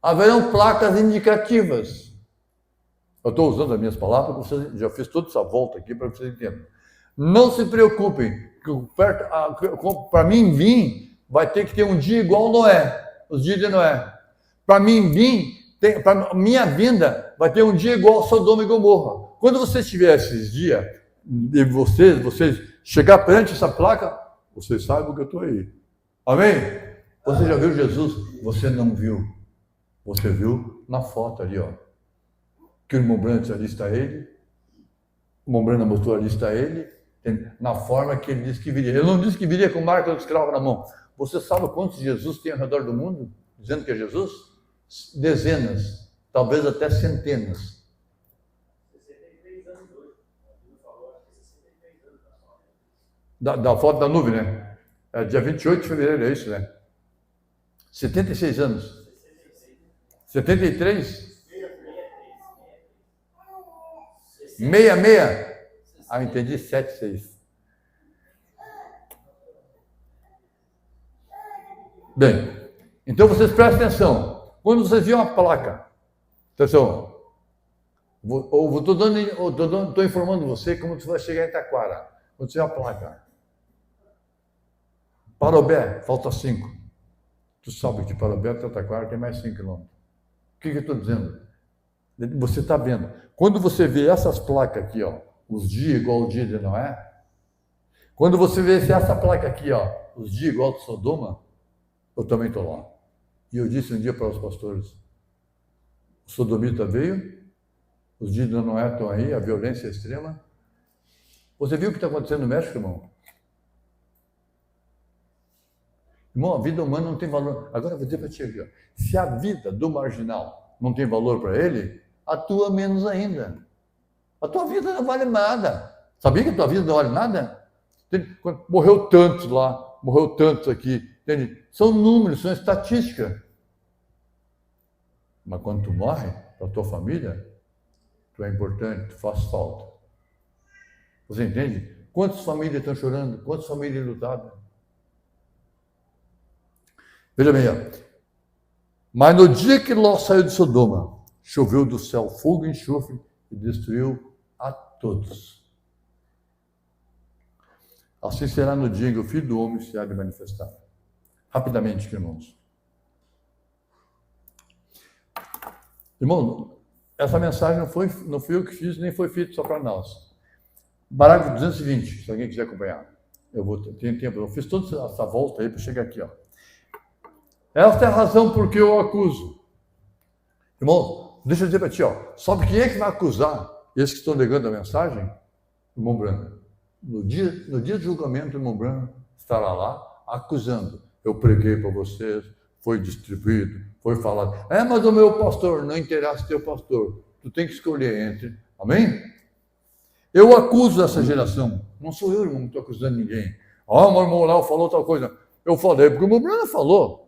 Haverão placas indicativas. Eu estou usando as minhas palavras, porque vocês já fiz toda essa volta aqui para vocês entenderem. Não se preocupem, para mim vir, vai ter que ter um dia igual Noé, os dias de Noé. Para mim vir, para minha vinda, vai ter um dia igual Sodoma e Gomorra. Quando vocês tiverem esses dias, e vocês chegar perante essa placa, vocês sabem que eu estou aí. Amém? Você já viu Jesus? Você não viu. Você viu na foto ali, ó. Que o irmão Brandt ali está ele. O irmão Brandt mostrou ali está ele. Na forma que ele disse que viria. Ele não disse que viria com marca do escravo na mão. Você sabe quantos Jesus tem ao redor do mundo? Dizendo que é Jesus? Dezenas. Talvez até centenas. 63 anos hoje. Falou, acho que 63 anos da foto da nuvem, né? É dia 28 de fevereiro, é isso, né? 76 anos. 73? 66? Ah, entendi, 76. Bem, então vocês prestem atenção. Quando vocês viram uma placa, atenção, estou informando você como você vai chegar em Taquara. Quando você vê uma placa, Parobé, falta 5. Tu sabe que Parobé até Taquara tem mais 5 quilômetros. O que eu estou dizendo? Você está vendo. Quando você vê essas placas aqui, ó, os dias igual o dia de Noé, quando você vê essa placa aqui, ó, os dias igual de Sodoma, eu também estou lá. E eu disse um dia para os pastores, o sodomita veio, os dias de Noé estão aí, a violência é extrema. Você viu o que está acontecendo no México, irmão? Irmão, a vida humana não tem valor. Agora eu vou dizer para ti aqui, ó, se a vida do marginal não tem valor para ele, a tua menos ainda. A tua vida não vale nada. Sabia que a tua vida não vale nada? Morreu tantos lá, morreu tantos aqui. Entende? São números, são estatísticas. Mas quando tu morre, para a tua família, tu é importante, tu faz falta. Você entende? Quantas famílias estão chorando? Quantas famílias lutadas? Veja bem, ó. Mas no dia que Ló saiu de Sodoma, choveu do céu fogo e enxofre e destruiu a todos. Assim será no dia em que o Filho do Homem se há de manifestar. Rapidamente, irmãos. Irmão, essa mensagem não fui eu que fiz, nem foi feita só para nós. Parágrafo 220, se alguém quiser acompanhar. Tenho tempo, eu fiz toda essa volta aí para chegar aqui, ó. Esta é a razão por que eu acuso. Irmão, deixa eu dizer para ti, ó. Sabe quem é que vai acusar esses que estão negando a mensagem? Irmão Branco. No dia do julgamento, o irmão Branco estará lá acusando. Eu preguei para vocês, foi distribuído, foi falado. Mas o meu pastor, não interessa o teu pastor. Tu tem que escolher entre. Amém? Eu acuso essa geração. Não sou eu, irmão, que estou acusando ninguém. O meu irmão Léo falou tal coisa. Eu falei, porque o irmão Branco falou.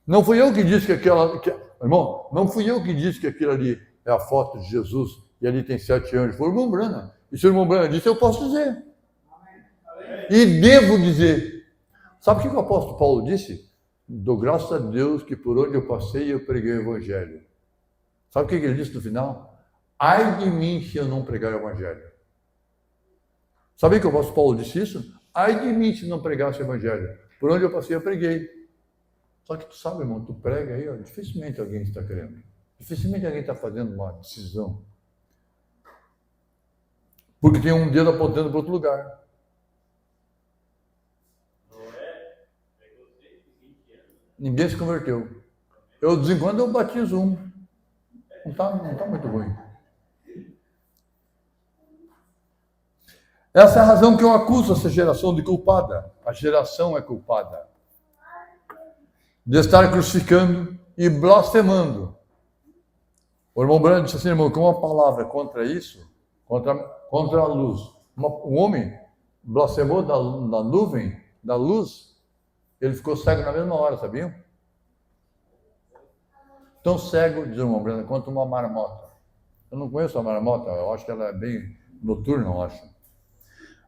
Não fui eu que disse que irmão, não fui eu que disse que aquilo ali é a foto de Jesus e ali tem 7 anos. Foi o irmão Branco. E se o irmão Branco disse, eu posso dizer. Amém. E devo dizer. Sabe o que o apóstolo Paulo disse? Dou graças a Deus que por onde eu passei eu preguei o evangelho. Sabe o que ele disse no final? Ai de mim se eu não pregar o evangelho. Sabe que o apóstolo Paulo disse isso? Ai de mim se não pregasse o evangelho. Por onde eu passei eu preguei. Só que tu sabe, irmão, tu prega aí, ó, dificilmente alguém está querendo. Dificilmente alguém está fazendo uma decisão. Porque tem um dedo apontando para outro lugar. Ninguém se converteu. Eu, de vez em quando, eu batizo um. Não tá muito ruim. Essa é a razão que eu acuso essa geração de culpada. A geração é culpada. de estar crucificando e blasfemando. O irmão Branham disse assim, irmão, que uma palavra contra isso, contra a luz. Um homem blasfemou da nuvem, da luz, ele ficou cego na mesma hora, sabiam? Tão cego, diz o irmão Branham, quanto uma marmota. Eu não conheço a marmota, eu acho que ela é bem noturna, eu acho.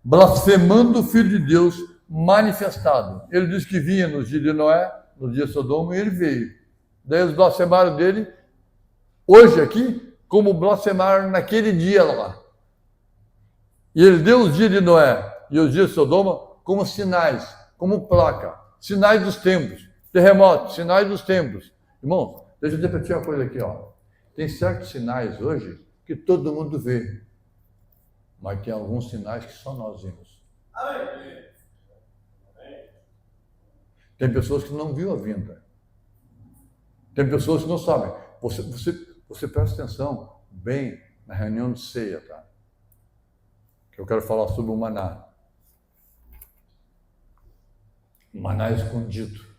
Blasfemando o Filho de Deus manifestado. Ele disse que vinha nos dias de Noé, no dia de Sodoma, e ele veio. Daí eles blasfemaram dele, hoje aqui, como blasfemaram naquele dia lá. E ele deu os dias de Noé e os dias de Sodoma como sinais, como placa, sinais dos tempos, terremotos, sinais dos tempos. Irmãos, deixa eu dizer para ti uma coisa aqui, ó. Tem certos sinais hoje que todo mundo vê, mas tem alguns sinais que só nós vimos. Tem pessoas que não viram a vinda. Tem pessoas que não sabem. Você presta atenção bem na reunião de ceia, tá? Que eu quero falar sobre o maná. Maná escondido.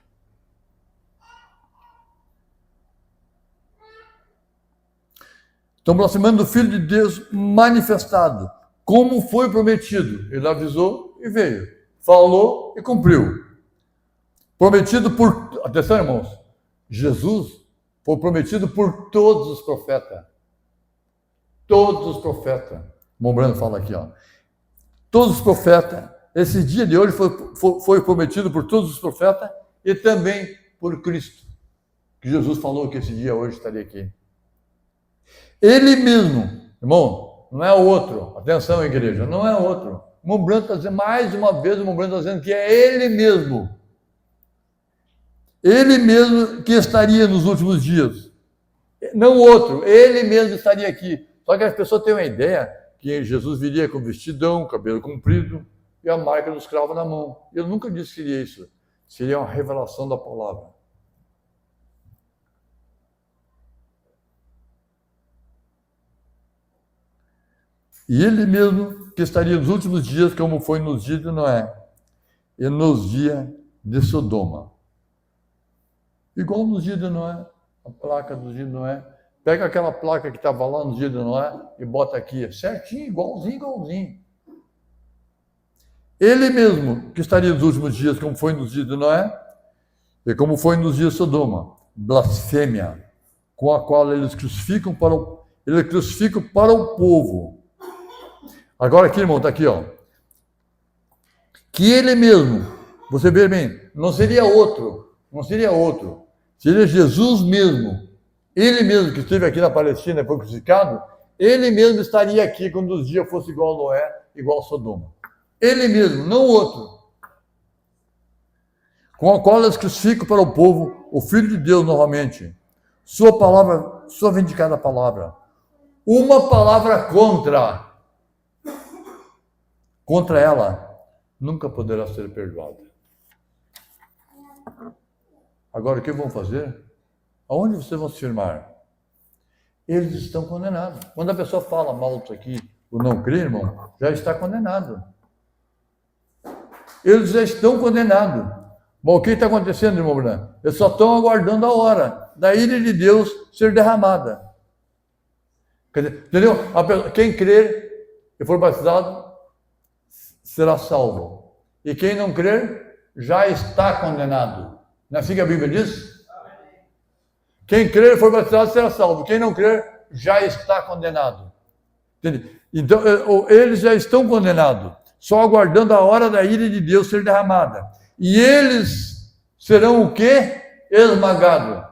Estão blasfemando do Filho de Deus manifestado, como foi prometido. Ele avisou e veio. Falou e cumpriu. Prometido por... Atenção, irmãos. Jesus foi prometido por todos os profetas. Todos os profetas. O irmão Brando fala aqui, ó. Todos os profetas. Esse dia de hoje foi prometido por todos os profetas e também por Cristo. Que Jesus falou que esse dia hoje estaria aqui. Ele mesmo, irmão, não é o outro. Atenção, igreja, não é o outro. O irmão Brando está dizendo, mais uma vez, o irmão Brando está dizendo que é ele mesmo. Ele mesmo que estaria nos últimos dias. Não o outro, ele mesmo estaria aqui. Só que as pessoas têm uma ideia que Jesus viria com vestidão, cabelo comprido e a marca do escravo na mão. Eu nunca disse que seria isso. Seria uma revelação da palavra. E ele mesmo que estaria nos últimos dias, como foi nos dias de Noé e nos dias de Sodoma. Igual nos dias de Noé, a placa dos dias de Noé. Pega aquela placa que estava lá nos dias de Noé e bota aqui, certinho, igualzinho. Ele mesmo que estaria nos últimos dias, como foi nos dias de Noé e como foi nos dias de Sodoma. Blasfêmia, com a qual eles crucificam para o povo. Agora aqui, irmão, está aqui, ó. Que ele mesmo, você vê bem, não seria outro. Seria Jesus mesmo. Ele mesmo que esteve aqui na Palestina e foi crucificado, ele mesmo estaria aqui quando os dias fossem igual a Noé, igual a Sodoma. Ele mesmo, não o outro. Com a qual eles crucificam para o povo o Filho de Deus novamente. Sua palavra, sua vindicada palavra. Uma palavra contra ela, nunca poderá ser perdoada. Agora, o que vão fazer? Aonde vocês vão se firmar? Eles estão condenados. Quando a pessoa fala mal disso aqui, o não crer, irmão, já está condenado. Eles já estão condenados. Bom, o que está acontecendo, irmão Branco? Eles só estão aguardando a hora da ira de Deus ser derramada. Quer dizer, entendeu? Quem crer e for batizado será salvo. E quem não crer já está condenado. Não é assim que a Bíblia diz? Quem crer e for batizado será salvo. Quem não crer já está condenado. Entende? Então, eles já estão condenados, só aguardando a hora da ira de Deus ser derramada. E eles serão o quê? Esmagados.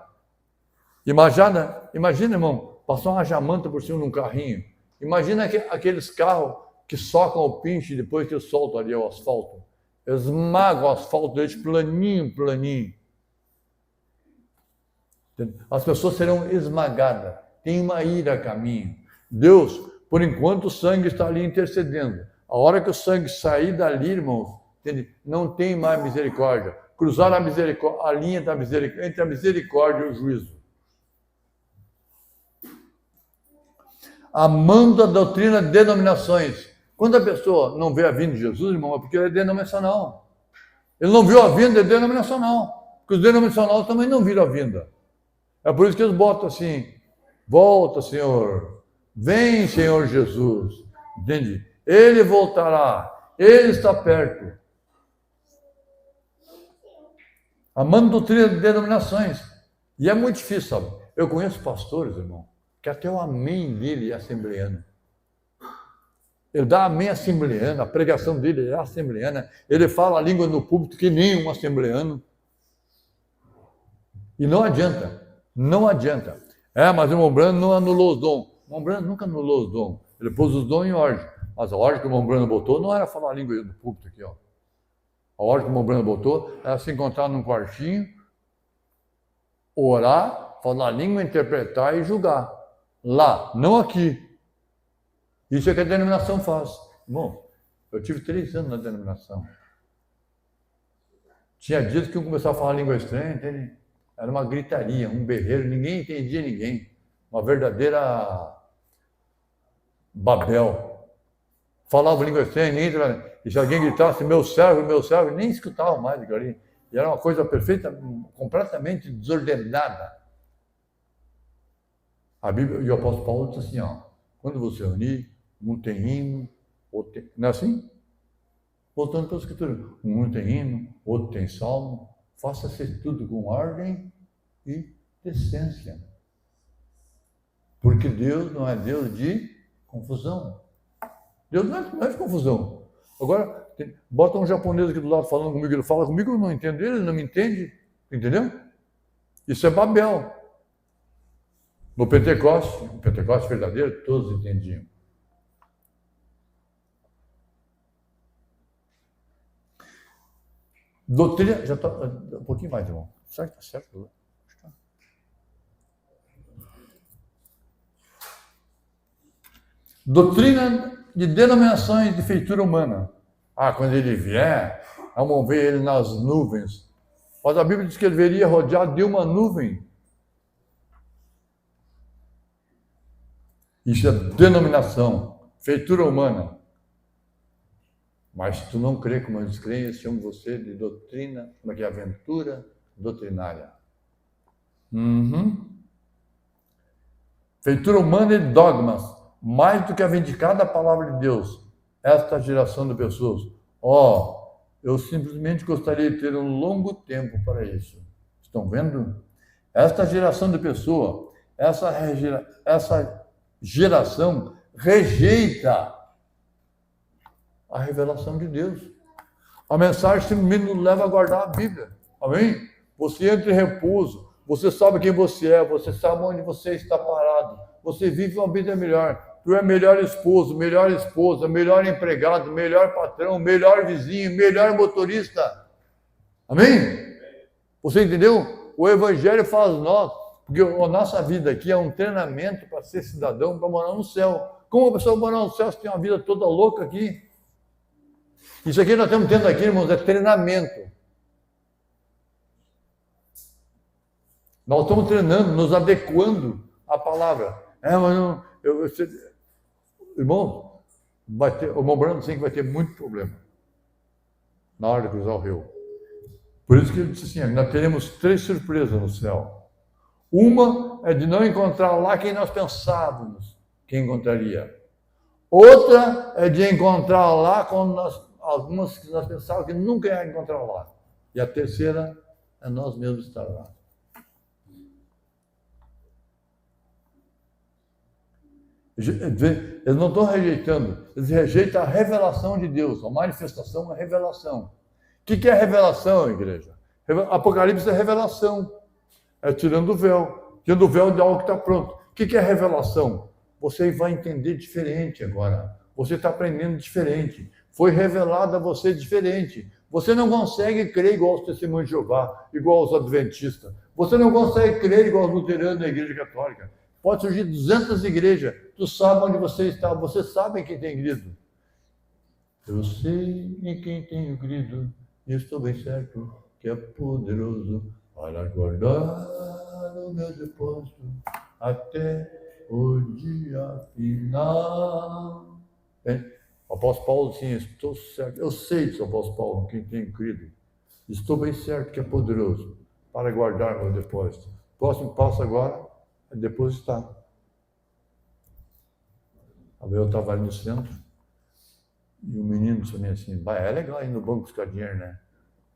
Imagina, irmão, passar uma jamanta por cima de um carrinho. Imagina aqueles carros que socam o pinche depois que soltam ali o asfalto. Esmagam o asfalto deles planinho. As pessoas serão esmagadas. Tem uma ira a caminho. Deus, por enquanto, o sangue está ali intercedendo. A hora que o sangue sair dali, irmãos, não tem mais misericórdia. Cruzar a linha da misericórdia, entre a misericórdia e o juízo. Amando a doutrina de denominações. Quando a pessoa não vê a vinda de Jesus, irmão, é porque ele é denominacional. Ele não viu a vinda, é denominacional. Porque os denominacionais também não viram a vinda. É por isso que eles botam assim, volta, Senhor, vem, Senhor Jesus, entende? Ele voltará, Ele está perto. A doutrina de denominações. E é muito difícil, sabe? Eu conheço pastores, irmão, que até o amém dele é assembleano. Ele dá amém assembleano, a pregação dele é assembleana, ele fala a língua no púlpito que nem um assembleano. E não adianta, não adianta. Mas o irmão Brando não anulou os dons. O irmão Brando nunca anulou os dons. Ele pôs os dons em ordem. Mas a ordem que o irmão Brando botou não era falar a língua no púlpito aqui, ó. A ordem que o irmão Brando botou era se encontrar num quartinho, orar, falar a língua, interpretar e julgar. Lá, não aqui. Isso é que a denominação faz. Bom, eu tive 3 anos na denominação. Tinha dias que eu começava a falar língua estranha, entende? Era uma gritaria, um berreiro, ninguém entendia ninguém. Uma verdadeira Babel. Falava língua estranha, ninguém entendia. E se alguém gritasse, meu servo, nem escutava mais aquilo ali. E era uma coisa perfeita, completamente desordenada. A Bíblia, e o apóstolo Paulo disse assim, ó, quando você unir, um tem hino, outro tem... Não é assim? Voltando para a escritura. Um tem hino, outro tem salmo. Faça-se tudo com ordem e decência. Porque Deus não é Deus de confusão. Deus não é de confusão. Agora, bota um japonês aqui do lado falando comigo, ele fala comigo, eu não entendo ele não me entende. Entendeu? Isso é Babel. No Pentecoste, o Pentecoste verdadeiro, todos entendiam. Doutrina, já está um pouquinho mais, irmão. Será que está certo? Doutrina de denominações de feitura humana. Quando ele vier, vamos ver ele nas nuvens. Mas a Bíblia diz que ele viria rodeado de uma nuvem. Isso é denominação, feitura humana. Mas se tu não crê como eles creem, eles chamam você de doutrina, como é que é? Aventura doutrinária. Feitura humana e dogmas, mais do que a vindicada palavra de Deus. Esta geração de pessoas, eu simplesmente gostaria de ter um longo tempo para isso. Estão vendo? Esta geração de pessoas, essa geração rejeita a revelação de Deus. A mensagem simplesmente nos leva a guardar a Bíblia. Amém? Você entra em repouso. Você sabe quem você é. Você sabe onde você está parado. Você vive uma vida melhor. Tu é melhor esposo, melhor esposa, melhor empregado, melhor patrão, melhor vizinho, melhor motorista. Amém? Você entendeu? O Evangelho faz nós. Porque a nossa vida aqui é um treinamento para ser cidadão, para morar no céu. Como a pessoa morar no céu se tem uma vida toda louca aqui? Isso aqui nós estamos tendo aqui, irmãos, é treinamento. Nós estamos treinando, nos adequando à palavra. Mas não, irmão, o irmão Brando que vai ter muito problema na hora de cruzar o rio. Por isso que ele disse assim, nós teremos 3 surpresas no céu. Uma é de não encontrar lá quem nós pensávamos que encontraria. Outra é de encontrar lá algumas que nós pensávamos que nunca ia encontrar lá. E a terceira é nós mesmos estar lá. Eles não estão rejeitando, eles rejeitam a revelação de Deus. A manifestação é revelação. O que é revelação, igreja? Apocalipse é revelação. É tirando o véu de algo que está pronto. O que é revelação? Você vai entender diferente agora. Você está aprendendo diferente. Foi revelado a você diferente. Você não consegue crer igual aos testemunhos de Jeová, igual aos adventistas. Você não consegue crer igual aos luteranos da Igreja Católica. Pode surgir 200 igrejas. Tu sabe onde você está. Você sabe em quem tem crido. Eu sei em quem tenho crido. E estou bem certo que é poderoso para guardar o meu depósito até o dia final. O apóstolo Paulo disse, estou certo, eu sei, o apóstolo Paulo, quem tem crido, estou bem certo que é poderoso para guardar meu depósito. O próximo passo agora é depositar. Eu estava ali no centro e o menino disse assim, é legal ir no banco buscar dinheiro, né?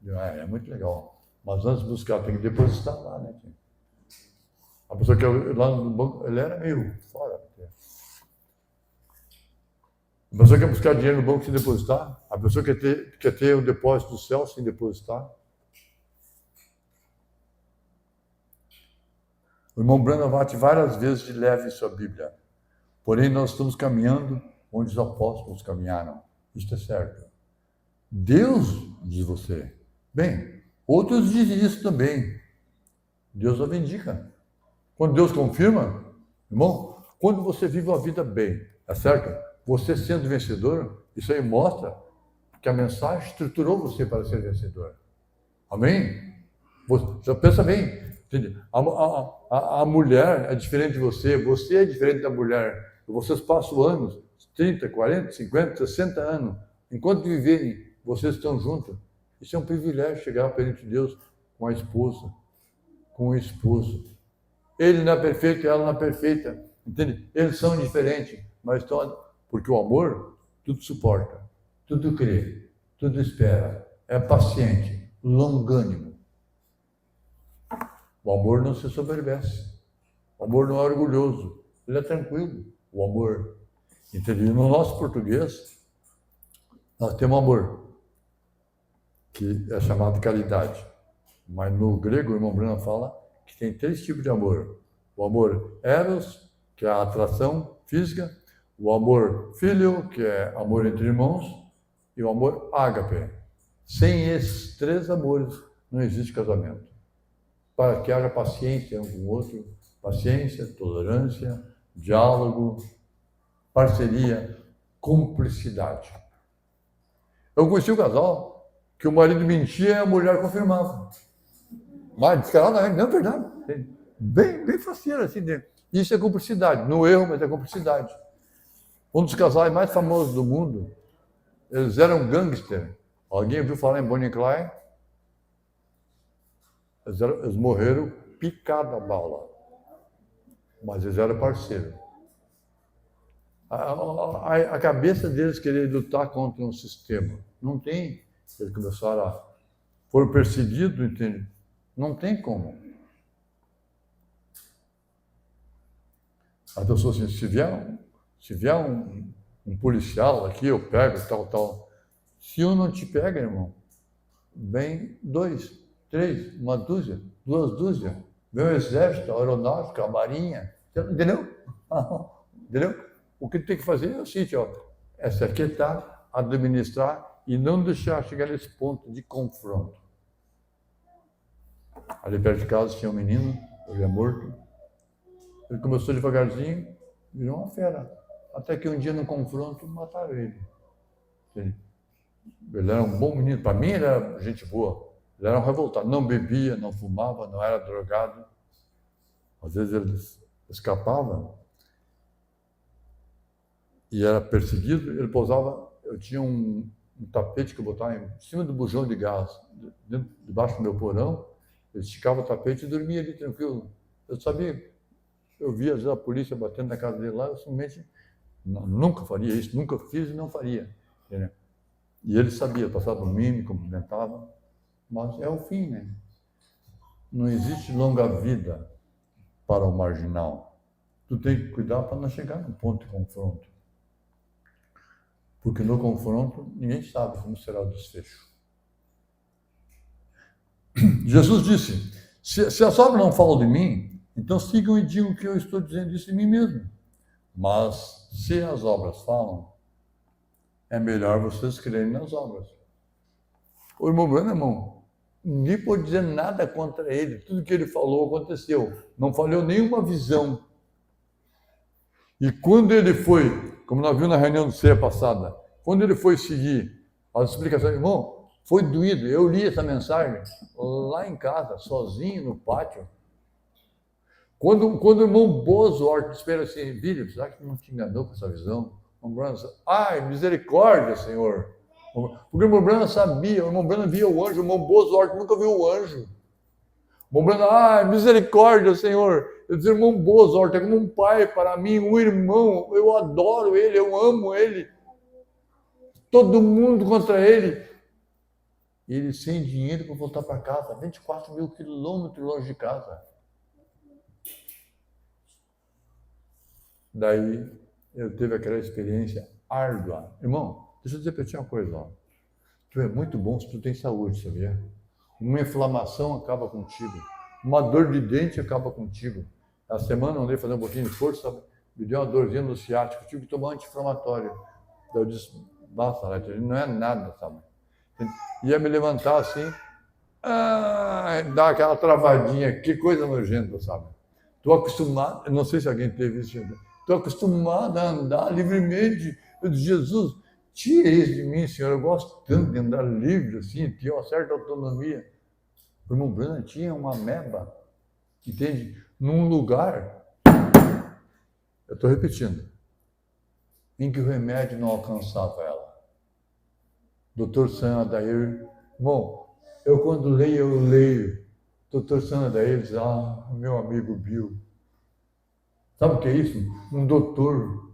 Eu, é muito legal. Mas antes de buscar, tem que depositar lá, né? A pessoa que lá no banco, ele era meio fora. A pessoa quer buscar dinheiro no banco sem depositar. A pessoa quer ter o depósito do céu sem depositar. O irmão Branham várias vezes leva isso à Bíblia. Porém, nós estamos caminhando onde os apóstolos caminharam. Isto é certo. Deus diz você. Bem, outros dizem isso também. Deus a vindica. Quando Deus confirma, irmão, quando você vive uma vida bem, é certo? Você sendo vencedor, isso aí mostra que a mensagem estruturou você para ser vencedor. Amém? Você pensa bem. Entende? A mulher é diferente de você é diferente da mulher. Vocês passam anos, 30, 40, 50, 60 anos. Enquanto viverem, vocês estão juntos. Isso é um privilégio chegar perante Deus com a esposa, com o esposo. Ele não é perfeito, ela não é perfeita. Entende? Eles são diferentes, mas estão... Porque o amor tudo suporta, tudo crê, tudo espera, é paciente, longânimo. O amor não se soberbece. O amor não é orgulhoso. Ele é tranquilo, o amor. Entendeu? No nosso português, nós temos amor, que é chamado de caridade. Mas no grego, o irmão Branham fala que tem 3 tipos de amor. O amor eros, que é a atração física. O amor filho, que é amor entre irmãos. E o amor ágape. Sem esses 3 amores, não existe casamento. Para que haja paciência um com o outro, paciência, tolerância, diálogo, parceria, cumplicidade. Eu conheci um casal que o marido mentia e a mulher confirmava. Mas descarado, não é verdade. Bem faceiro, assim. Isso é cumplicidade. No erro, mas é cumplicidade. Um dos casais mais famosos do mundo, eles eram gangster. Alguém ouviu falar em Bonnie e Clyde? Eles morreram picada a bala. Mas eles eram parceiros. A cabeça deles querer lutar contra um sistema. Não tem. Eles começaram a... Foram perseguidos, entende? Não tem como. A pessoa assim, se vier um policial aqui, eu pego, tal. Se um não te pega, irmão, vem 2, 3, uma dúzia, 2 dúzias. Vem o exército, a aeronáutica, a marinha. Entendeu? Entendeu? O que tem que fazer é o seguinte, é se aquietar, administrar e não deixar chegar nesse ponto de confronto. Ali perto de casa tinha um menino, ele é morto. Ele começou devagarzinho, virou uma fera. Até que um dia, no confronto, mataram ele. Ele era um bom menino. Para mim, ele era gente boa. Ele era um revoltado. Não bebia, não fumava, não era drogado. Às vezes ele escapava e era perseguido. Ele pousava... Eu tinha um tapete que eu botava em cima do bujão de gás, debaixo do meu porão. Ele esticava o tapete e dormia ali tranquilo. Eu sabia... Eu via às vezes a polícia batendo na casa dele lá, eu simplesmente nunca faria isso, nunca fiz e não faria. Entendeu? E ele sabia, passava por mim, me cumprimentava, mas é o fim, né? Não existe longa vida para o marginal. Tu tem que cuidar para não chegar no ponto de confronto. Porque no confronto, ninguém sabe como será o desfecho. Jesus disse, se as obras não falam de mim, então sigam e digam que eu estou dizendo isso de mim mesmo. Mas se as obras falam, é melhor vocês crerem nas obras. O irmão Branham, irmão, ninguém pode dizer nada contra ele. Tudo que ele falou aconteceu. Não falhou nenhuma visão. E quando ele foi, como nós vimos na reunião do ceia passada, quando ele foi seguir as explicações, irmão, foi doído. Eu li essa mensagem lá em casa, sozinho no pátio. Quando o irmão Bozo espera assim, William, será que não te enganou com essa visão? O irmão Branham, ai, misericórdia, Senhor. Porque o irmão Branham sabia, o irmão Branham via o anjo, o irmão Bozo nunca viu o anjo. O Irmão, misericórdia, Senhor. Eu disse, irmão Bozort é como um pai para mim, um irmão. Eu adoro ele, eu amo ele. Todo mundo contra ele. E ele sem dinheiro para voltar para casa. 24 mil quilômetros longe de casa. Daí eu tive aquela experiência árdua. Irmão, deixa eu dizer para ti uma coisa. Ó. Tu é muito bom se tu tem saúde, sabia? Uma inflamação acaba contigo. Uma dor de dente acaba contigo. A semana eu andei fazendo um pouquinho de força, me deu uma dorzinha no ciático, tive que tomar um anti-inflamatório. Daí eu disse, basta, não é nada, sabe? Ia me levantar assim, dar aquela travadinha, que coisa nojenta, sabe? Estou acostumado, não sei se alguém teve isso ainda, estou acostumado a andar livremente. Eu disse, Jesus, tira isso de mim, Senhor, eu gosto tanto de andar livre, assim, ter uma certa autonomia. O irmão Branham tinha uma ameba, entende? Num lugar, eu estou repetindo, em que o remédio não alcançava ela. Dr. Sam Adair, bom, eu quando leio, eu leio. Dr. Sam Adair diz, meu amigo Bill. Sabe o que é isso? Um doutor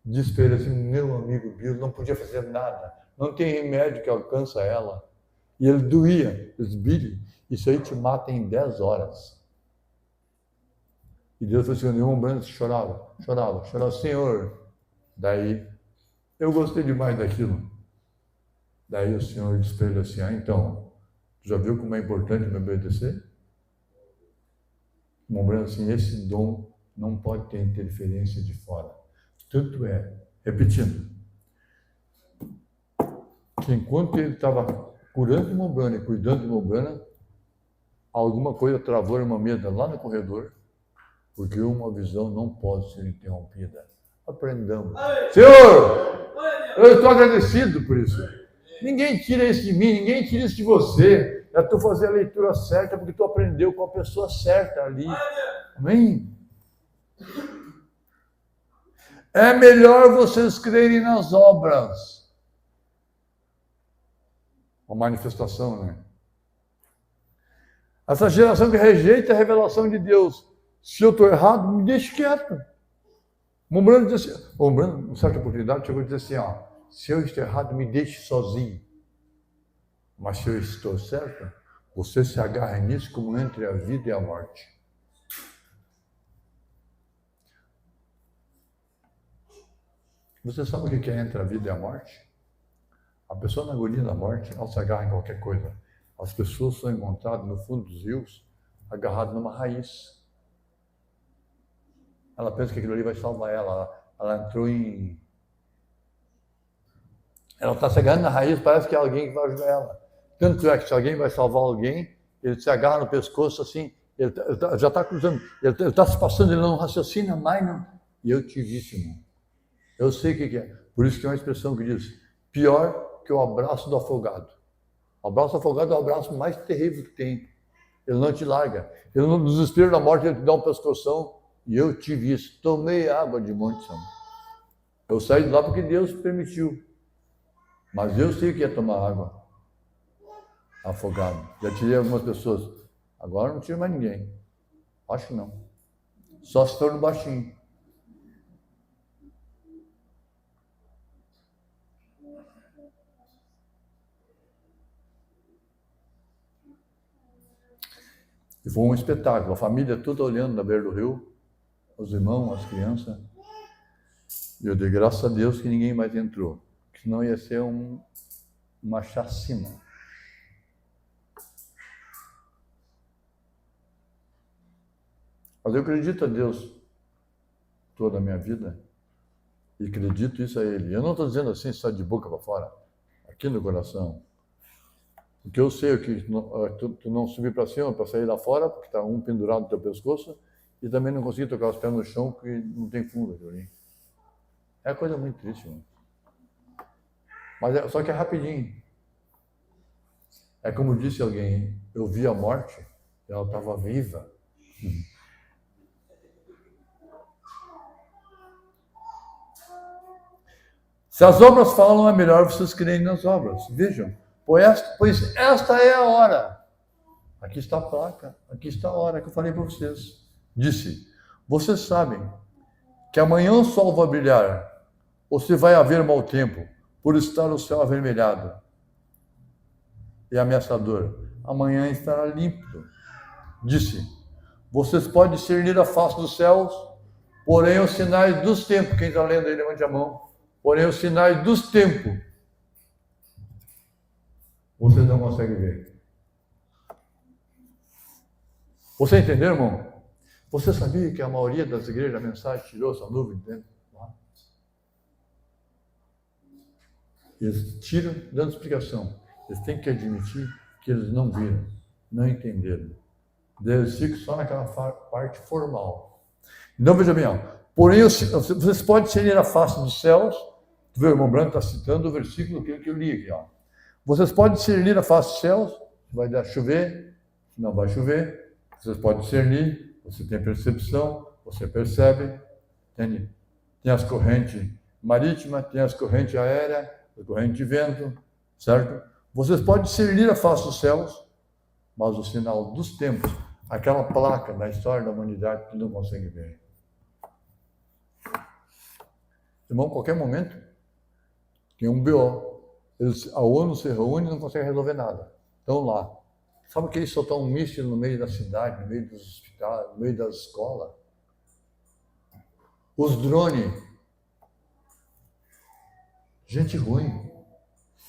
disse para ele assim, meu amigo Bill, não podia fazer nada. Não tem remédio que alcança ela. E ele doía. Ele disse, Billy, isso aí te mata em 10 horas. E Deus falou assim, o irmão Branham chorava, Senhor. Daí, eu gostei demais daquilo. Daí o Senhor disse para ele assim, então, já viu como é importante me obedecer? O irmão Branham assim, esse dom não pode ter interferência de fora. Tanto é, repetindo, que enquanto ele estava curando o irmão Branham e cuidando do irmão Branham, alguma coisa travou a irmã Meda lá no corredor, porque uma visão não pode ser interrompida. Aprendamos. Senhor, eu estou agradecido por isso. Ninguém tira isso de mim, ninguém tira isso de você. É tu fazer a leitura certa, porque tu aprendeu com a pessoa certa ali. Amém? É melhor vocês crerem nas obras. Uma manifestação, né? Essa geração que rejeita a revelação de Deus. Se eu estou errado, me deixe quieto. Mombrando disse assim, Mombrando, em certa oportunidade, chegou a dizer assim, se eu estou errado, me deixe sozinho. Mas se eu estou certo, você se agarra nisso como entre a vida e a morte. Você sabe o que é entre a vida e a morte? A pessoa na agonia da morte, ela se agarra em qualquer coisa. As pessoas são encontradas no fundo dos rios, agarradas numa raiz. Ela pensa que aquilo ali vai salvar ela. Ela entrou em... Ela está se agarrando na raiz, parece que é alguém que vai ajudar ela. Tanto é que se alguém vai salvar alguém, ele se agarra no pescoço assim, ele já está cruzando, ele está se passando, ele não raciocina mais, não. E eu te disse, irmão. Eu sei o que é. Por isso que é uma expressão que diz, pior que o abraço do afogado. O abraço do afogado é o abraço mais terrível que tem. Ele não te larga. Ele, no desespero da morte, ele te dá um pescoção. E eu tive isso. Tomei água de Monte São. Eu saí de lá porque Deus permitiu. Mas eu sei o que é tomar água afogado. Já tirei algumas pessoas. Agora não tiro mais ninguém. Acho que não. Só se for no baixinho. E foi um espetáculo. A família toda olhando na beira do rio. Os irmãos, as crianças. E eu dei graças a Deus que ninguém mais entrou. Senão ia ser uma chacina. Mas eu acredito a Deus toda a minha vida e acredito isso a Ele. Eu não estou dizendo assim só de boca para fora, aqui no coração. Porque eu sei que tu não subir para cima para sair lá fora, porque está um pendurado no teu pescoço, e também não conseguir tocar os pés no chão, porque não tem fundo ali. É coisa muito triste, mano. Mas só que é rapidinho. É como disse alguém, eu vi a morte, ela estava viva. Se as obras falam, é melhor vocês crerem nas obras. Vejam, pois esta é a hora. Aqui está a placa, aqui está a hora que eu falei para vocês. Disse, vocês sabem que amanhã o sol vai brilhar, ou se vai haver mau tempo, por estar o céu avermelhado e ameaçador. Amanhã estará límpido. Disse, vocês podem discernir a face dos céus, porém os sinais dos tempos, quem está lendo aí, levante a mão, porém os sinais dos tempos, vocês não conseguem ver. Você entendeu, irmão? Você sabia que a maioria das igrejas, a mensagem tirou essa nuvem dentro lá? Eles tiram dando explicação. Eles têm que admitir que eles não viram, não entenderam. Eles ficam só naquela parte formal. Então, veja bem, ó. Porém, vocês podem discernir a face dos céus. O irmão Branco está citando o versículo que eu li aqui, ó. Vocês podem discernir a face dos céus, vai dar chover, não vai chover. Vocês podem discernir, você tem percepção, você percebe, entende? Tem as correntes marítimas, tem as correntes aéreas, as correntes de vento, certo? Vocês podem discernir a face dos céus, mas o sinal dos tempos, aquela placa da história da humanidade que não consegue ver. Irmão, qualquer momento, tem um BO. A ONU se reúne e não consegue resolver nada. Estão lá. Sabe que eles soltam um míssil no meio da cidade, no meio dos hospitais, no meio das escolas? Os drones. Gente ruim.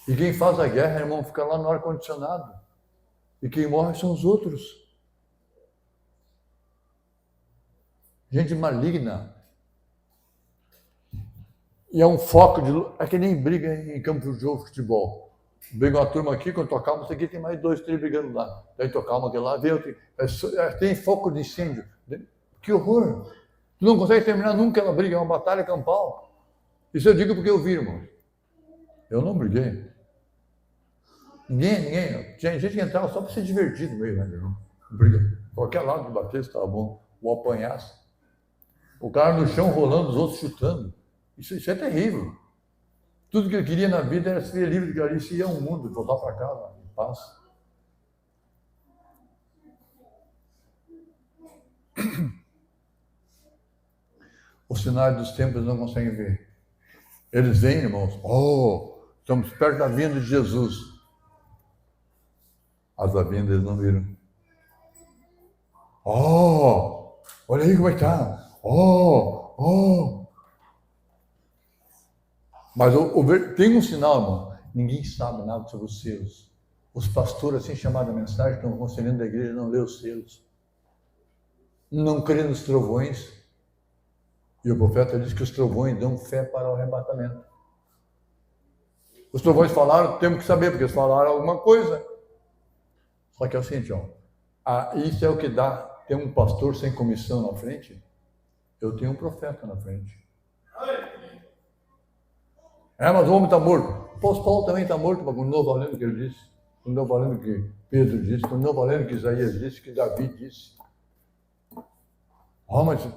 E quem faz a guerra, irmão, fica lá no ar-condicionado. E quem morre são os outros. Gente maligna. E é um foco de... É que nem briga em campo de jogo de futebol. Briga uma turma aqui, quando tocar uma aqui, tem mais 2, 3 brigando lá. Daí tocar uma aqui lá, vem outro. Tem foco de incêndio. Que horror! Tu não consegue terminar nunca aquela briga, é uma batalha campal. Isso eu digo porque eu vi, irmão. Eu não briguei. Ninguém. Tinha gente que entrava só para se divertir no meio, né, irmão? Briga. Qualquer lado que batesse estava bom. Ou apanhasse. O cara no chão rolando, os outros chutando. Isso é terrível. Tudo que eu queria na vida era ser livre de Galícia e ir ao mundo, voltar para casa, em paz. Os sinais dos tempos não conseguem ver. Eles vêm, irmãos. Oh, estamos perto da vinda de Jesus. As da vinda eles não viram. Oh, olha aí como é que está. Oh. Mas tem um sinal, irmão. Ninguém sabe nada sobre os selos. Os pastores, assim chamados a mensagem, estão aconselhando a igreja a não ler os selos. Não crê nos trovões. E o profeta diz que os trovões dão fé para o arrebatamento. Os trovões falaram, temos que saber, porque eles falaram alguma coisa. Só que é o seguinte, ó. Isso é o que dá. Tem um pastor sem comissão na frente. Eu tenho um profeta na frente. Mas o homem está morto. O apóstolo Paulo também está morto, mas continuou valendo o que ele disse. Continuou valendo o que Pedro disse. Continuou valendo o que Isaías disse, que Davi disse. Mas...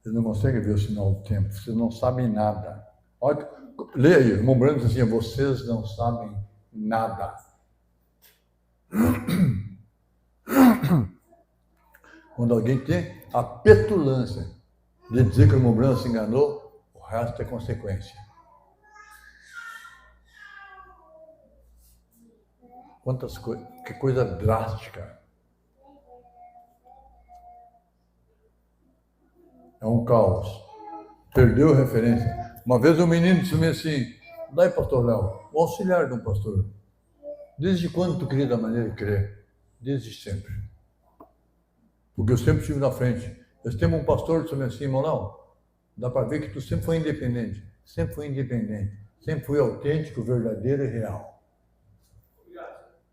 Vocês não conseguem ver o sinal do tempo. Vocês não sabem nada. Olha, leia aí, o irmão Branco diz assim, vocês não sabem nada. Quando alguém tem a petulância de dizer que o irmão Branco se enganou, o resto é consequência. Que coisa drástica. É um caos. Perdeu a referência. Uma vez um menino disse assim, daí pastor Léo, o auxiliar de um pastor, desde quando tu queria da maneira de crer? Desde sempre. Porque eu sempre estive na frente. Eu temos um pastor que disse assim, irmão, não, dá para ver que tu sempre foi independente. Sempre foi independente. Sempre foi autêntico, verdadeiro e real.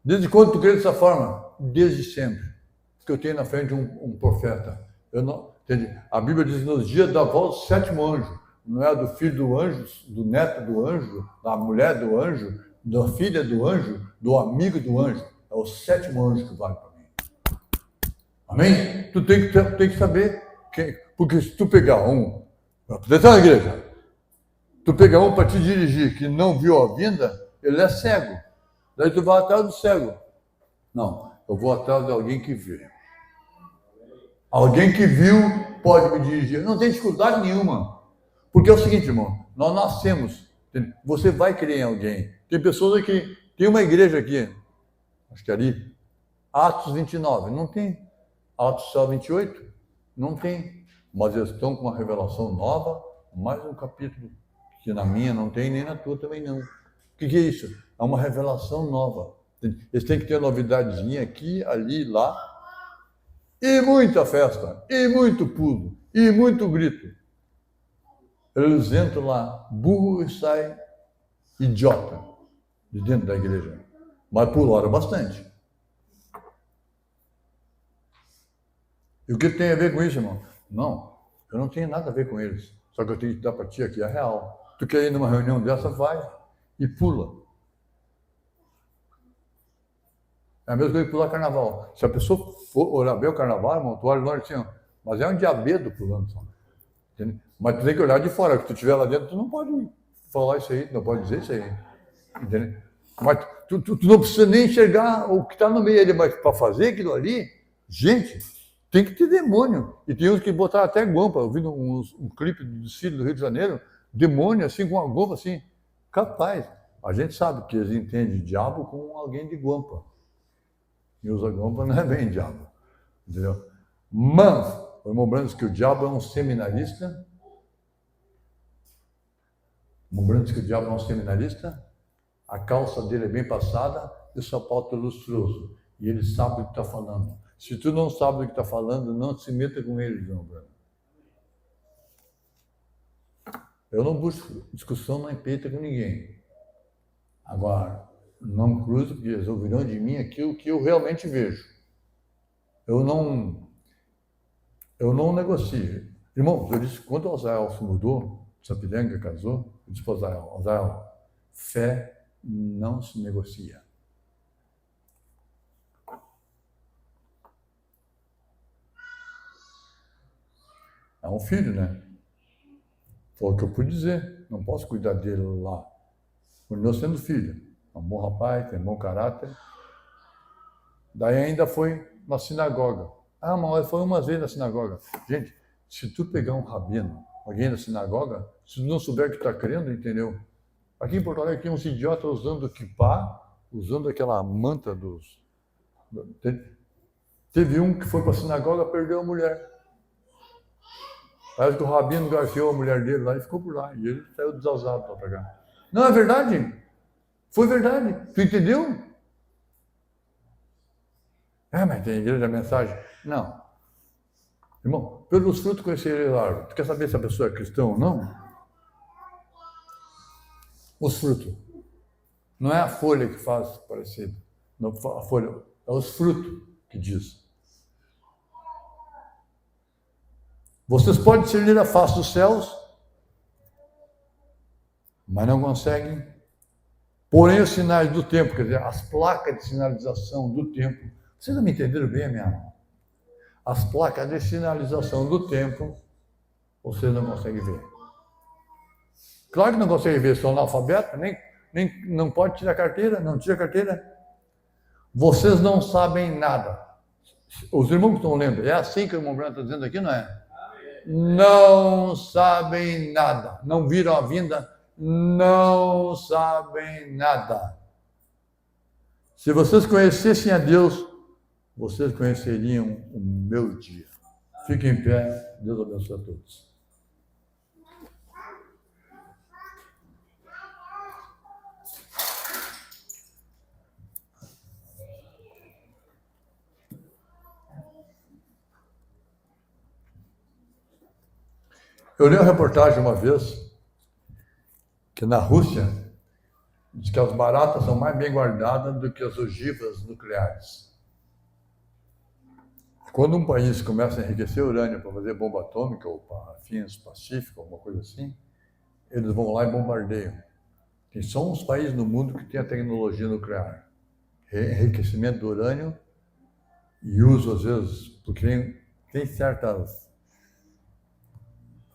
Desde quando tu crê dessa forma? Desde sempre. Porque eu tenho na frente um profeta. Eu não, entende? A Bíblia diz, nos dias da volta, o 7º anjo. Não é do filho do anjo, do neto do anjo, da mulher do anjo, da filha do anjo, do amigo do anjo. É o 7º anjo que vale para mim. Amém? Tu tem que saber. Porque se tu pegar um Atenção, igreja. Tu pega um para te dirigir que não viu a vinda, ele é cego. Daí tu vai atrás do cego. Não, eu vou atrás de alguém que vê. Alguém que viu pode me dirigir. Não tem dificuldade nenhuma. Porque é o seguinte, irmão, nós nascemos. Você vai crer em alguém. Tem pessoas que... Tem uma igreja aqui, acho que ali, Atos 29, não tem. Atos só 28, não tem. Mas eles estão com uma revelação nova, mais um capítulo, que na minha não tem, nem na tua também não. O que é isso? É uma revelação nova. Eles têm que ter novidadezinha aqui, ali, lá. E muita festa, e muito pulo, e muito grito. Eles entram lá, burro, e saem idiota de dentro da igreja. Mas pularam bastante. E o que tem a ver com isso, irmão? Não, eu não tenho nada a ver com eles. Só que eu tenho que dar para ti aqui a real. Tu quer ir numa reunião dessa, vai e pula. É a mesma coisa que pular carnaval. Se a pessoa for orar bem o carnaval, irmão, tu olha lá assim, ó, mas é um diabedo pulando só. Entende? Mas tu tem que olhar de fora, que tu estiver lá dentro, tu não pode falar isso aí, não pode dizer isso aí. Entende? Mas tu não precisa nem enxergar o que está no meio ali, mas para fazer aquilo ali, gente, tem que ter demônio. E tem uns que botaram até guampa, eu vi um clipe do desfile do Rio de Janeiro, demônio assim, com uma guampa assim, capaz. A gente sabe que eles entendem diabo com alguém de guampa. E usa guampa não é bem diabo, entendeu? Mas, o irmão Branco diz que o diabo é um seminarista. O irmão Branco diz que o diabo é um seminarista, a calça dele é bem passada e o sapato é lustroso. E ele sabe o que está falando. Se tu não sabe o que está falando, não se meta com ele, irmão Branco. Eu não busco discussão nem peita com ninguém. Agora, não cruzo, porque eles ouvirão de mim aquilo que eu realmente vejo. Eu não negocio. Irmão, eu disse, quando o Azael se mudou, Sapiranga casou, eu disse para o Azael, fé não se negocia. É um filho, né? Foi o que eu pude dizer. Não posso cuidar dele lá. Continuou sendo filho. É um bom rapaz, tem um bom caráter. Daí ainda foi na sinagoga. Ah, mas foi uma vez na sinagoga. Gente, se tu pegar um rabino, alguém na sinagoga, se tu não souber o que está querendo, entendeu? Aqui em Porto Alegre tem uns idiotas usando kippah, usando aquela manta dos... Teve um que foi para a sinagoga e perdeu a mulher. Parece que o rabino garfiou a mulher dele lá e ficou por lá. E ele saiu desausado para pegar. Não, é verdade. Foi verdade. Tu entendeu? Mas tem igreja da mensagem. Não. Irmão, pelos frutos conhecereis a árvore. Tu quer saber se a pessoa é cristã ou não? Os frutos. Não é a folha que faz parecido. Não, a folha, é os frutos que diz. Vocês podem discernir a face dos céus, mas não conseguem. Porém, os sinais do tempo, quer dizer, as placas de sinalização do tempo. Vocês não me entenderam bem, minha mão? As placas de sinalização do tempo, vocês não conseguem ver. Claro que não conseguem ver, são analfabetos, nem não pode tirar carteira, não tira carteira. Vocês não sabem nada. Os irmãos que estão lendo, é assim que o irmão Branco está dizendo aqui, não é? Não sabem nada, não viram a vinda, não sabem nada. Se vocês conhecessem a Deus, vocês conheceriam o meu dia. Fiquem em pé, Deus abençoe a todos. Eu li uma reportagem uma vez que na Rússia diz que as baratas são mais bem guardadas do que as ogivas nucleares. Quando um país começa a enriquecer urânio para fazer bomba atômica ou para fins pacíficos, alguma coisa assim, eles vão lá e bombardeiam. Tem só uns países no mundo que têm a tecnologia nuclear. Enriquecimento do urânio e uso, às vezes, porque tem certas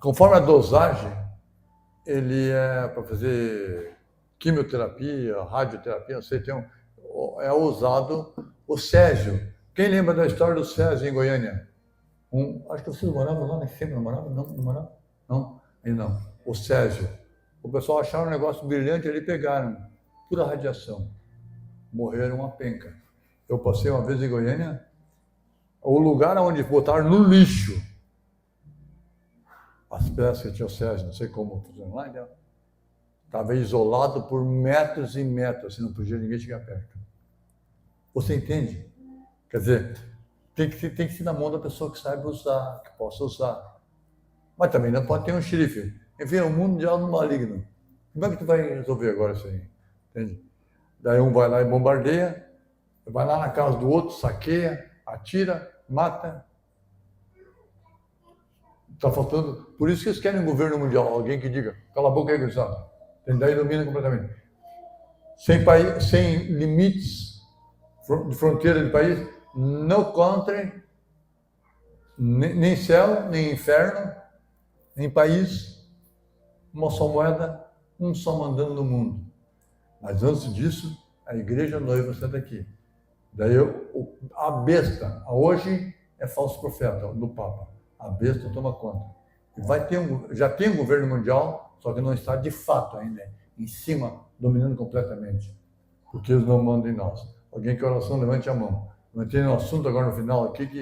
conforme a dosagem, ele é para fazer quimioterapia, radioterapia, não sei, é usado o césio. Quem lembra da história do césio em Goiânia? Acho que vocês moravam lá, né? Sempre não moravam? Não moravam? Não, ainda não. O césio. O pessoal acharam um negócio brilhante ali, pegaram. Pura radiação. Morreram uma penca. Eu passei uma vez em Goiânia, o lugar onde botaram no lixo as peças que tinham o césio, não sei como funcionava lá, então, estava isolado por metros e metros, assim, não podia ninguém chegar perto. Você entende? Quer dizer, tem que ser na mão da pessoa que saiba usar, que possa usar. Mas também não pode ter um xerife. Enfim, é um mundo mundial no maligno. Como é que tu vai resolver agora isso aí? Entende? Daí um vai lá e bombardeia, vai lá na casa do outro, saqueia, atira, mata. Está faltando. Por isso que eles querem um governo mundial. Alguém que diga, cala a boca aí, Gustavo. Daí domina completamente. Sem limites de fronteira de país, no country, nem céu, nem inferno, nem país, uma só moeda, um só mandando no mundo. Mas antes disso, a igreja noiva sai daqui. Daí a besta, hoje é falso profeta do Papa. A besta toma conta. E já tem um governo mundial, só que não está de fato ainda em cima, dominando completamente. Porque eles não mandam em nós. Alguém que oração, levante a mão. Não tem um assunto agora no final aqui que...